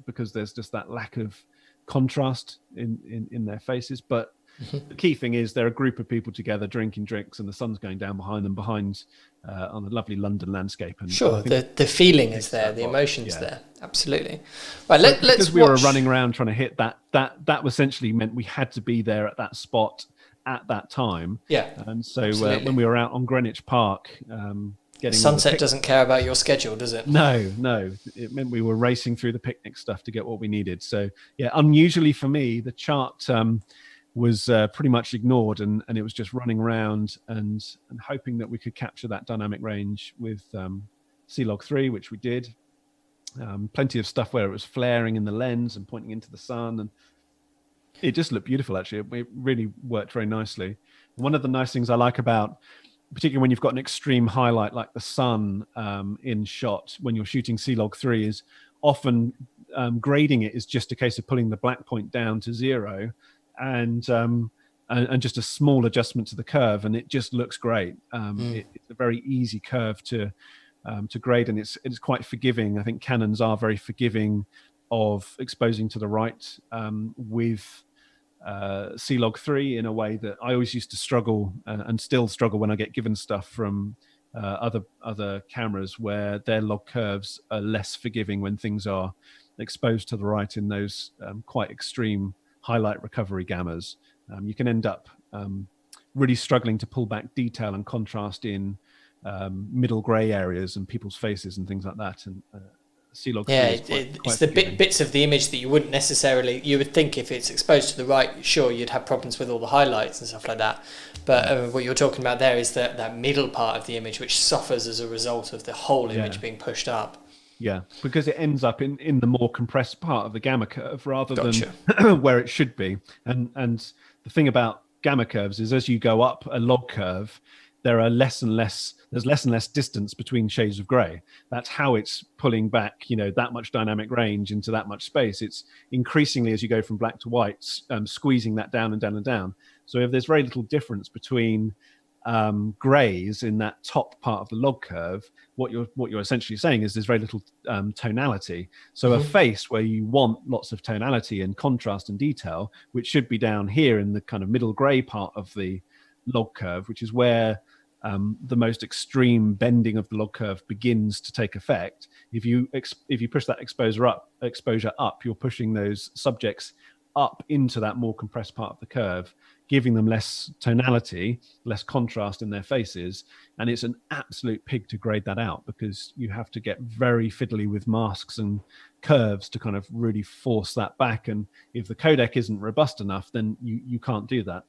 because there's just that lack of contrast in their faces. But the key thing is they're a group of people together drinking drinks, and the sun's going down behind them, on the lovely London landscape. And sure, the feeling is there, the emotion's there. Absolutely. Right, let's because we were running around trying to hit that essentially meant we had to be there at that spot at that time. Yeah. And so when we were out on Greenwich Park, getting sunset doesn't care about your schedule, does it? No. It meant we were racing through the picnic stuff to get what we needed. So yeah, unusually for me, the chart was pretty much ignored, and it was just running around and hoping that we could capture that dynamic range with C-Log 3, which we did. Plenty of stuff where it was flaring in the lens and pointing into the sun, and it just looked beautiful. Actually, it really worked very nicely. One of the nice things I like about, particularly when you've got an extreme highlight like the sun in shot when you're shooting C-Log 3, is often grading it is just a case of pulling the black point down to 0 and just a small adjustment to the curve, and it just looks great. It's a very easy curve to grade, and it's quite forgiving. I think Canons are very forgiving of exposing to the right with C-Log 3 in a way that I always used to struggle and still struggle when I get given stuff from other cameras where their log curves are less forgiving when things are exposed to the right in those quite extreme highlight recovery gammas. You can end up really struggling to pull back detail and contrast in middle grey areas and people's faces and things like that. And C-Log 3 is it's the bits of the image that you wouldn't necessarily, you would think if it's exposed to the right, sure, you'd have problems with all the highlights and stuff like that. But what you're talking about there is that middle part of the image, which suffers as a result of the whole image being pushed up. Yeah, because it ends up in the more compressed part of the gamma curve rather than where it should be. And the thing about gamma curves is as you go up a log curve, there's less and less distance between shades of grey. That's how it's pulling back, that much dynamic range into that much space. It's increasingly, as you go from black to white, squeezing that down and down and down. So if there's very little difference between grays in that top part of the log curve, what you're essentially saying is there's very little tonality. So a face where you want lots of tonality and contrast and detail, which should be down here in the kind of middle gray part of the log curve, which is where the most extreme bending of the log curve begins to take effect. If you push that exposure up, you're pushing those subjects up into that more compressed part of the curve, giving them less tonality, less contrast in their faces. And it's an absolute pig to grade that out, because you have to get very fiddly with masks and curves to kind of really force that back. And if the codec isn't robust enough, then you can't do that.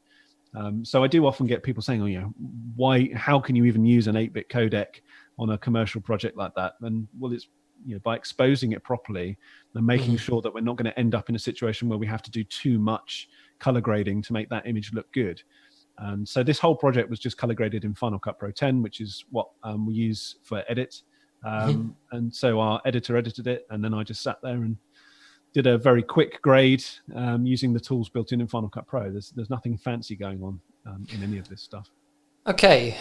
So I do often get people saying, oh, you know, how can you even use an 8-bit codec on a commercial project like that? And well, it's, you know, by exposing it properly and making sure that we're not going to end up in a situation where we have to do too much color grading to make that image look good. And so this whole project was just color graded in Final Cut Pro 10, which is what we use for edit. And so our editor edited it, and then I just sat there and did a very quick grade using the tools built in Final Cut Pro. There's nothing fancy going on in any of this stuff. Okay,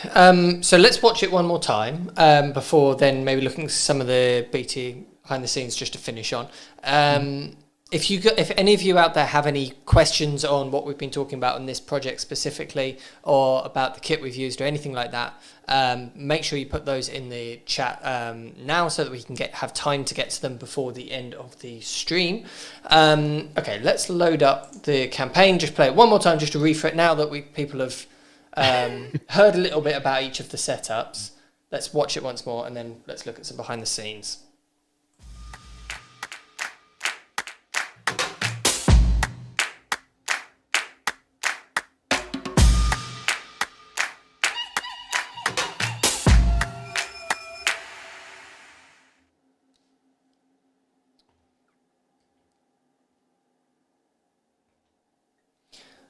so let's watch it one more time before then maybe looking at some of the BT behind the scenes just to finish on. If any of you out there have any questions on what we've been talking about on this project specifically, or about the kit we've used or anything like that, make sure you put those in the chat now so that we can have time to get to them before the end of the stream. Okay, let's load up the campaign. Just play it one more time just to refresh. Now that people have heard a little bit about each of the setups, let's watch it once more and then let's look at some behind the scenes.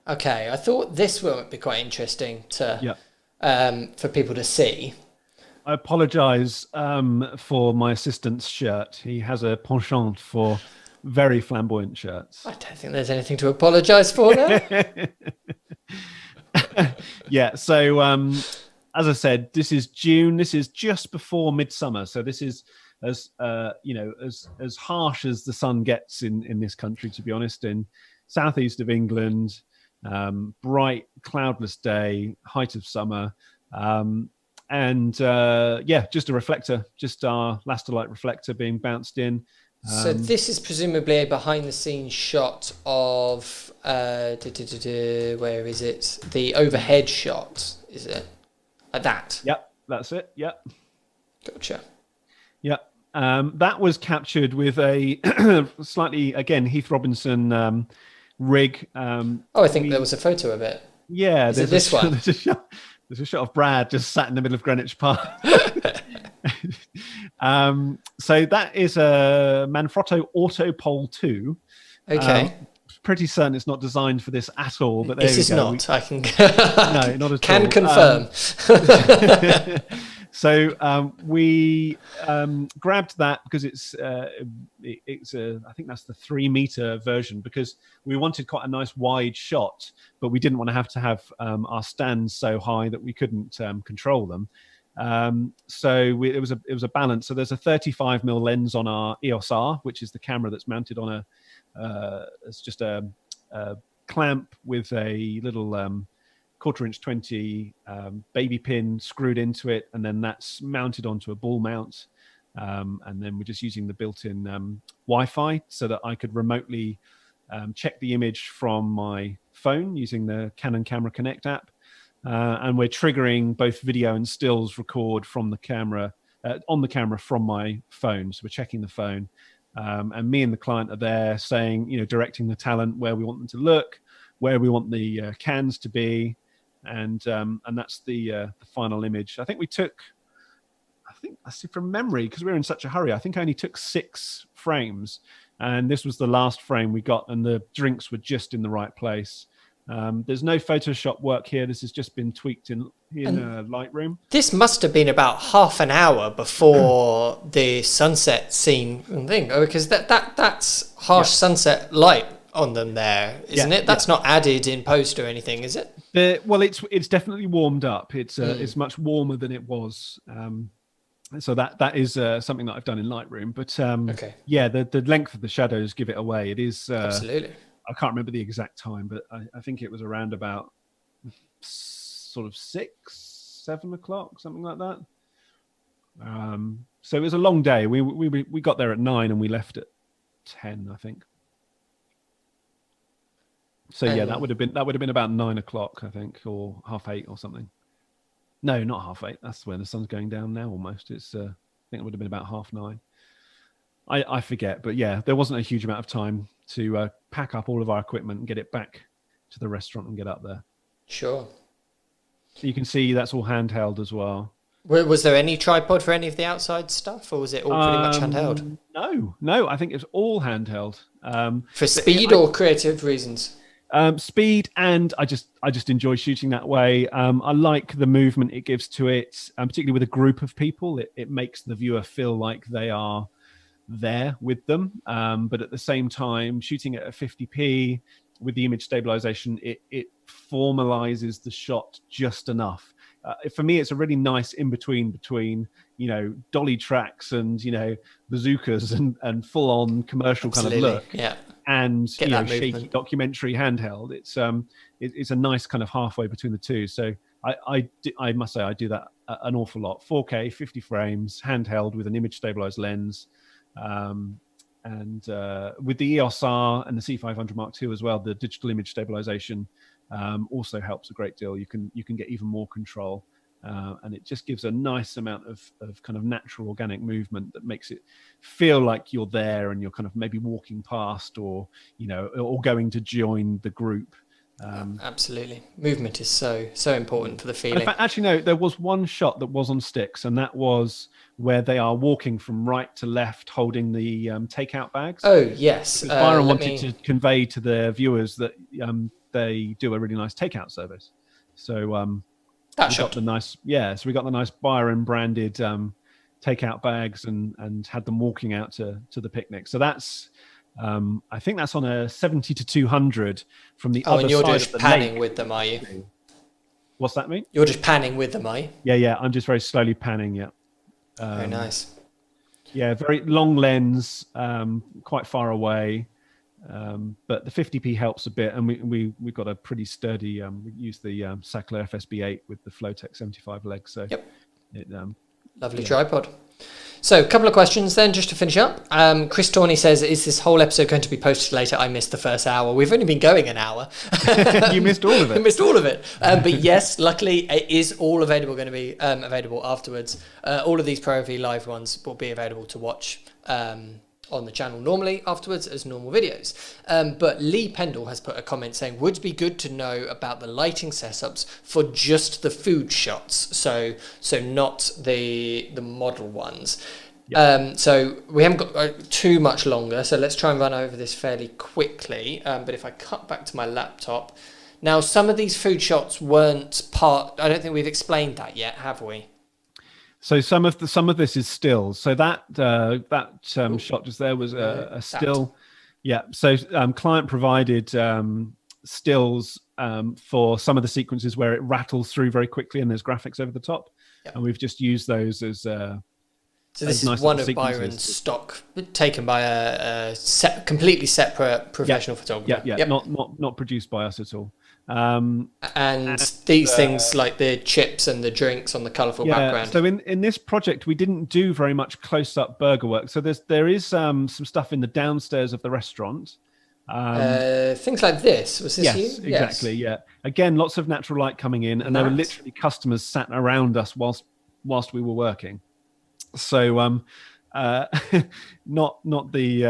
Okay, I thought this would be quite interesting to for people to see. I apologise for my assistant's shirt. He has a penchant for very flamboyant shirts. I don't think there's anything to apologise for there. Yeah, so as I said, this is June. This is just before midsummer. So this is as harsh as the sun gets in this country, to be honest, in southeast of England. Bright, cloudless day, height of summer, and just a reflector, just our Lasterlight reflector being bounced in. So this is presumably a behind-the-scenes shot of where is it? The overhead shot, is it? That. Yep, that's it. Yep. Gotcha. Yep. That was captured with a slightly, again, Heath Robinson rig. I think there was a photo of it. Yeah, is it this one? There's a shot of Brad just sat in the middle of Greenwich Park. So that is a Manfrotto Autopole 2. Okay. Pretty certain it's not designed for this at all, but this is not. I can no, not at can all. Confirm. So we grabbed that because it's I think that's the 3-meter version, because we wanted quite a nice wide shot, but we didn't want to have our stands so high that we couldn't control them. It was a balance. So there's a 35mm lens on our EOS R, which is the camera that's mounted on it's just a clamp with a little 1/4" 20 baby pin screwed into it, and then that's mounted onto a ball mount, and then we're just using the built-in Wi-Fi so that I could remotely check the image from my phone using the Canon Camera Connect app, and we're triggering both video and stills record from the camera on the camera from my phone. So we're checking the phone, and me and the client are there saying, directing the talent where we want them to look, where we want the cans to be. And that's the final image. I think I see from memory, because we were in such a hurry, I think I only took 6 frames, and this was the last frame we got, and the drinks were just in the right place. There's no Photoshop work here. This has just been tweaked in Lightroom. This must have been about half an hour before the sunset scene thing, because that's harsh sunset light on them there, isn't it? That's not added in post or anything, is it? Well, it's definitely warmed up. It's much warmer than it was. So that is something that I've done in Lightroom. But the length of the shadows give it away. It is absolutely. I can't remember the exact time, but I think it was around about sort of 6-7 o'clock, something like that. So it was a long day. We got there at 9 and we left at 10, I think. So that would have been about 9 o'clock, I think, or 8:30 or something. No, not 8:30. That's when the sun's going down now. Almost. It's I think it would have been about 9:30. I forget, but yeah, there wasn't a huge amount of time to pack up all of our equipment and get it back to the restaurant and get up there. Sure. You can see that's all handheld as well. Was there any tripod for any of the outside stuff, or was it all pretty much handheld? No, I think it was all handheld. For speed or creative reasons? Speed, and I just enjoy shooting that way. I like the movement it gives to it, particularly with a group of people. It makes the viewer feel like they are there with them, but at the same time, shooting at a 50p with the image stabilization, it formalizes the shot just enough. For me, it's a really nice in between dolly tracks and bazookas and full on commercial kind of look, and shaky documentary handheld. It's a nice kind of halfway between the two. So I must say I do that an awful lot. 4K, 50 frames, handheld with an image stabilized lens. And with the EOS R and the C500 Mark II as well, the digital image stabilization also helps a great deal. You can get even more control, and it just gives a nice amount of kind of natural organic movement that makes it feel like you're there and you're kind of maybe walking past or going to join the group. Absolutely, movement is so important for the feeling. In fact, actually, no, there was one shot that was on sticks, and that was where they are walking from right to left, holding the takeout bags. Oh yes, Byron wanted to convey to the viewers that they do a really nice takeout service. So that shot, so we got the nice Byron branded takeout bags and had them walking out to the picnic. So that's. I think that's on a 70-200 from the other side. And you're just of the panning lake. with them, are you? What's that mean? You're just panning with them, are you? Yeah. I'm just very slowly panning. Yeah. Very nice. Yeah, very long lens, quite far away, but the 50p helps a bit, and we've got a pretty sturdy. We use the Sackler FSB8 with the Flowtech 75 legs. So lovely tripod. So a couple of questions then, just to finish up. Chris Tawney says, is this whole episode going to be posted later? I missed the first hour. We've only been going an hour. You missed all of it. You missed all of it. But yes, luckily it is all available, going to be available afterwards. All of these ProAV live ones will be available to watch on the channel normally afterwards as normal videos. But Lee Pendle has put a comment saying, would be good to know about the lighting setups for just the food shots. So not the model ones. Yep. So we haven't got too much longer. So let's try and run over this fairly quickly. But if I cut back to my laptop, now some of these food shots weren't part, I don't think we've explained that yet, have we? So some of this is stills. So that shot just there was a still. Yeah. So client provided stills for some of the sequences where it rattles through very quickly and there's graphics over the top, and we've just used those as. So this is one of Byron's stock taken by a completely separate professional photographer. Yeah. Not produced by us at all. And these things like the chips and the drinks on the colourful background. So in this project, we didn't do very much close-up burger work. So there is some stuff in the downstairs of the restaurant. Things like this. Was this you? Yes, exactly. Yeah. Again, lots of natural light coming in, and there were literally customers sat around us whilst we were working. So not the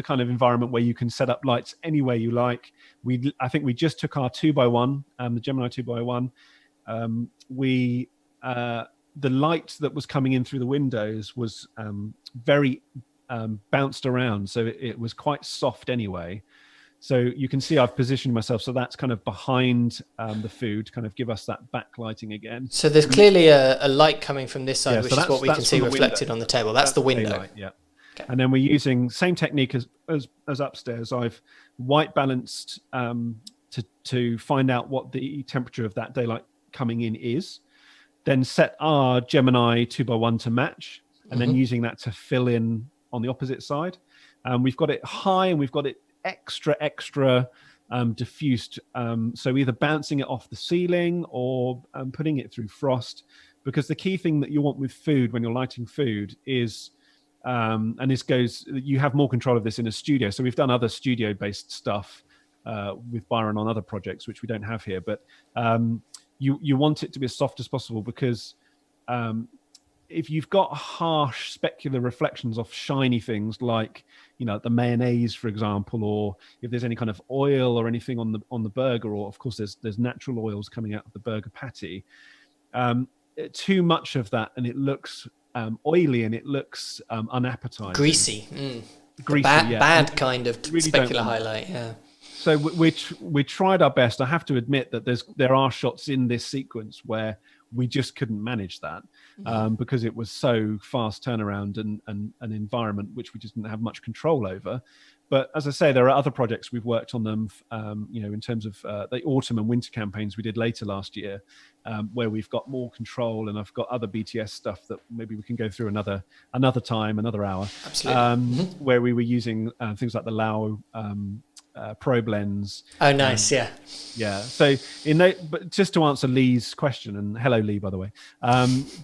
kind of environment where you can set up lights anywhere you like. I think we just took our 2x1, the Gemini 2x1. The light that was coming in through the windows was very bounced around, so it was quite soft anyway. So you can see I've positioned myself so that's kind of behind the food to kind of give us that backlighting again. So there's clearly a light coming from this side, which is what we can see reflected on the table. That's the window. Daylight, yeah. Okay. And then we're using same technique as upstairs. I've white balanced to find out what the temperature of that daylight coming in is, then set our Gemini 2x1 to match, and then using that to fill in on the opposite side. We've got it high and we've got it extra diffused. So either bouncing it off the ceiling or putting it through frost, because the key thing that you want with food when you're lighting food is, and this goes, you have more control of this in a studio. So we've done other studio based stuff with Byron on other projects, which we don't have here, but you want it to be as soft as possible, because if you've got harsh specular reflections off shiny things like, the mayonnaise, for example, or if there's any kind of oil or anything on the burger, or of course there's natural oils coming out of the burger patty, too much of that and it looks oily and it looks unappetizing, greasy, bad kind of really specular highlight. Yeah. So we tried our best. I have to admit that there are shots in this sequence where we just couldn't manage that because it was so fast turnaround and an environment which we just didn't have much control over. But as I say, there are other projects we've worked on them, in terms of the autumn and winter campaigns we did later last year, where we've got more control, and I've got other BTS stuff that maybe we can go through another time, another hour. Absolutely. Where we were using things like the Lao probe lens. Oh, nice. Yeah. So but just to answer Lee's question, and hello Lee, by the way,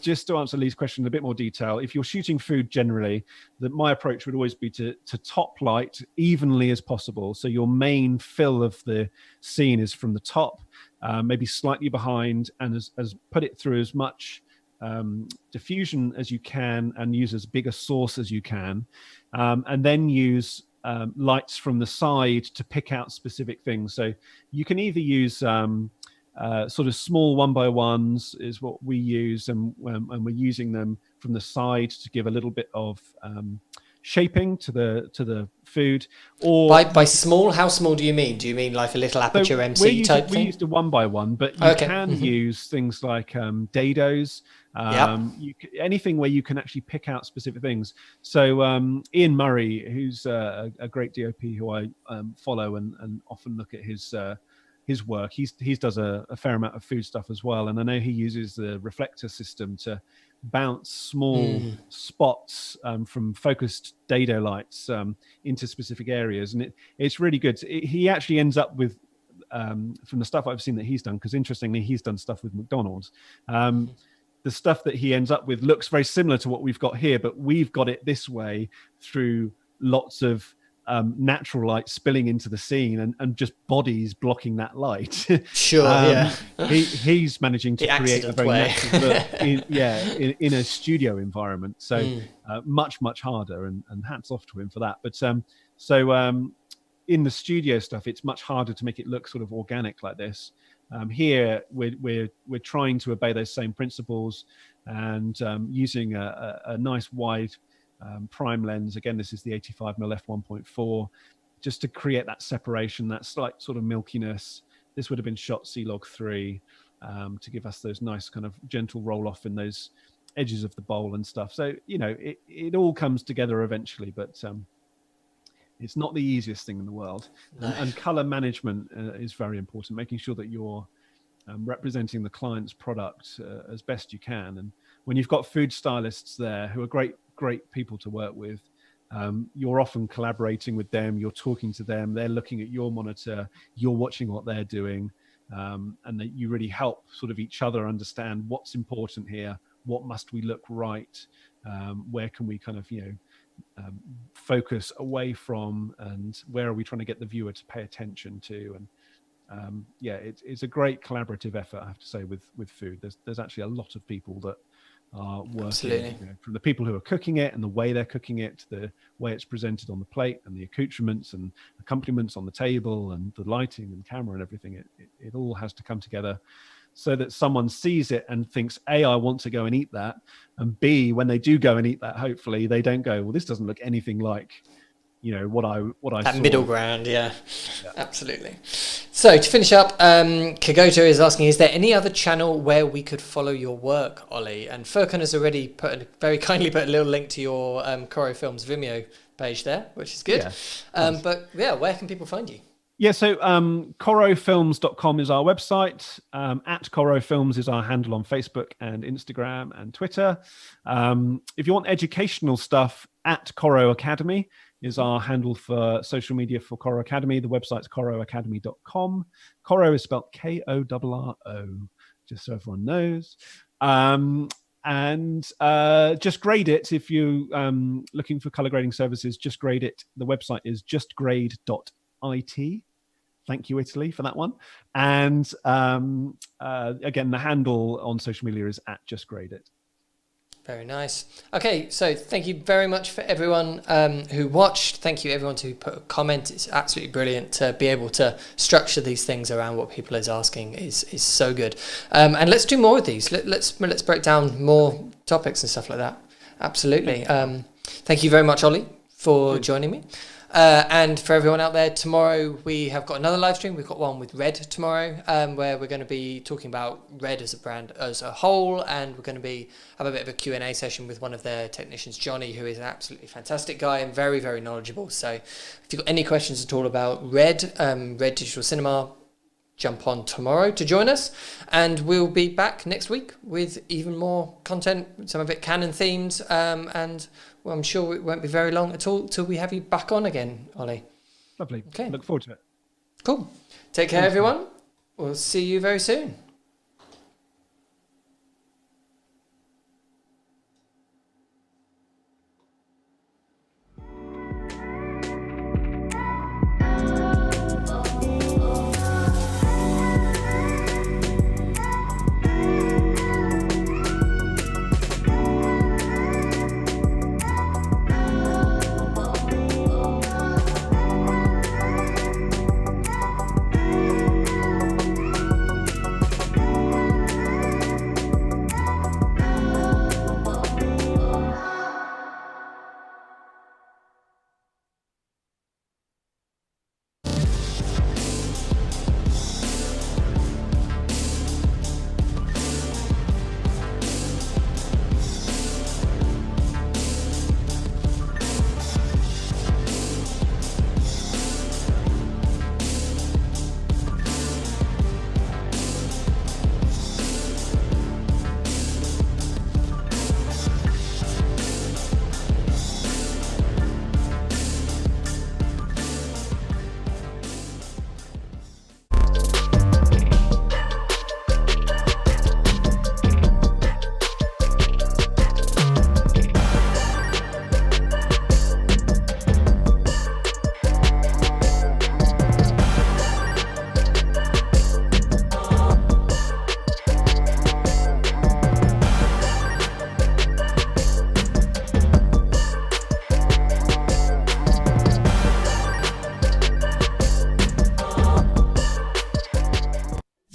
just to answer Lee's question in a bit more detail, if you're shooting food generally, my approach would always be to top light evenly as possible. So your main fill of the scene is from the top, maybe slightly behind, and as put it through as much diffusion as you can, and use as big a source as you can, and then use lights from the side to pick out specific things. So you can either use sort of small 1x1s is what we use, and we're using them from the side to give a little bit of shaping to the food. Or by small, how small do you mean? Do you mean like a little aperture MC type thing? We used a 1x1, but you can use things like dados, anything where you can actually pick out specific things. So Ian Murray, who's a great DOP who I follow and often look at his work, he does a fair amount of food stuff as well, and I know he uses the reflector system to bounce small spots from focused dado lights into specific areas, and it's really good. He actually ends up with, from the stuff I've seen that he's done, because interestingly he's done stuff with McDonald's, the stuff that he ends up with looks very similar to what we've got here, but we've got it this way through lots of natural light spilling into the scene and just bodies blocking that light. Sure. He's managing to create a very natural look in a studio environment. So much harder, and hats off to him for that. But in the studio stuff, it's much harder to make it look sort of organic like this. Here we're trying to obey those same principles, and using a nice wide prime lens. Again, this is the 85mm f1.4, just to create that separation, that slight sort of milkiness. This would have been shot C-Log 3 to give us those nice kind of gentle roll off in those edges of the bowl and stuff. So it all comes together eventually, but it's not the easiest thing in the world. No. And color management is very important, making sure that you're representing the client's product as best you can. And when you've got food stylists there who are great people to work with, you're often collaborating with them, you're talking to them, they're looking at your monitor, you're watching what they're doing, and that you really help sort of each other understand what's important here, what must we look right, where can we kind of focus away from, and where are we trying to get the viewer to pay attention to. And it's a great collaborative effort, I have to say, with food. There's actually a lot of people that are working, from the people who are cooking it and the way they're cooking it, to the way it's presented on the plate, and the accoutrements and accompaniments on the table, and the lighting and camera and everything. It all has to come together so that someone sees it and thinks, A, I want to go and eat that, and B, when they do go and eat that, hopefully they don't go, well, this doesn't look anything like what I that saw. middle ground. Yeah, absolutely. So to finish up, Kagoto is asking, is there any other channel where we could follow your work, Ollie? And Furkan has already very kindly put a little link to your Coro Films Vimeo page there, which is good. Yeah, but yeah, where can people find you? Yeah, so corofilms.com is our website. At Coro Films is our handle on Facebook and Instagram and Twitter. If you want educational stuff, at Coro Academy is our handle for social media for Coro Academy. The website's coroacademy.com. Coro is spelled K-O-R-R-O, just so everyone knows. And Just Grade It, if you're looking for color grading services, Just Grade It. The website is justgrade.it. Thank you, Italy, for that one. And again, the handle on social media is at Just Grade It. Very nice. Okay, so thank you very much for everyone who watched. Thank you everyone who put a comment. It's absolutely brilliant to be able to structure these things around what people is asking. Is so good. And let's do more of these. Let's break down more topics and stuff like that. Absolutely. Thank you very much, Ollie, for joining me. And for everyone out there, tomorrow we have got another live stream. We've got one with Red tomorrow, where we're going to be talking about Red as a brand as a whole, and we're going to have a bit of a Q&A session with one of their technicians, Johnny, who is an absolutely fantastic guy and very, very knowledgeable. So if you've got any questions at all about Red Digital Cinema, jump on tomorrow to join us, and we'll be back next week with even more content, some of it canon themed, and well, I'm sure it won't be very long at all till we have you back on again, Ollie. Lovely. Okay. Look forward to it. Cool. Take care, everyone. We'll see you very soon.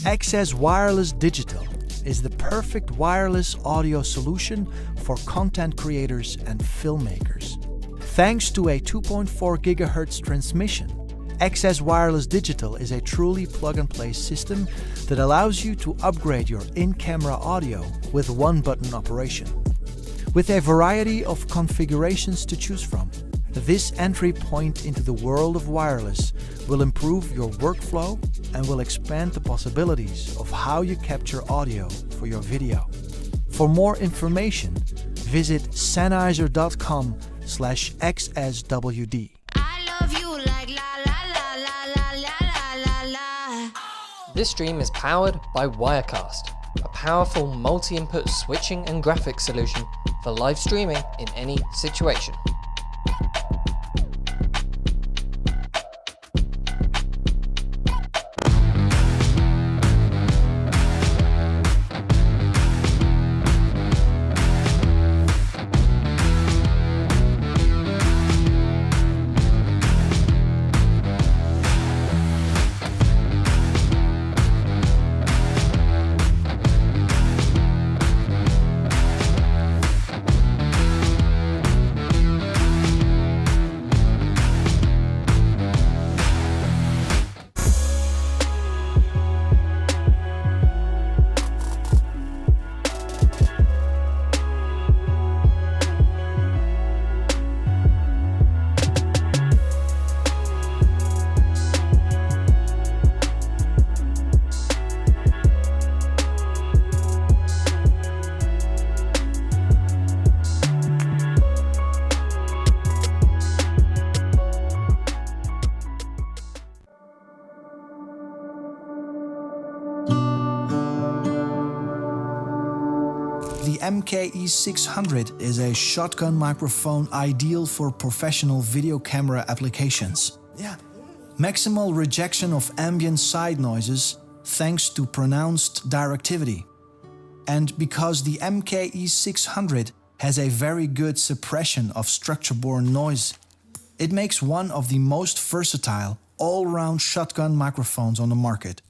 XS Wireless Digital is the perfect wireless audio solution for content creators and filmmakers. Thanks to a 2.4 GHz transmission, XS Wireless Digital is a truly plug-and-play system that allows you to upgrade your in-camera audio with one-button operation. With a variety of configurations to choose from, this entry point into the world of wireless will improve your workflow and will expand the possibilities of how you capture audio for your video. For more information, visit sennheiser.com/xswd. This stream is powered by Wirecast, a powerful multi-input switching and graphics solution for live streaming in any situation. MKE600 is a shotgun microphone ideal for professional video camera applications. Maximal rejection of ambient side noises thanks to pronounced directivity. And because the MKE600 has a very good suppression of structure-borne noise, it makes one of the most versatile all-round shotgun microphones on the market.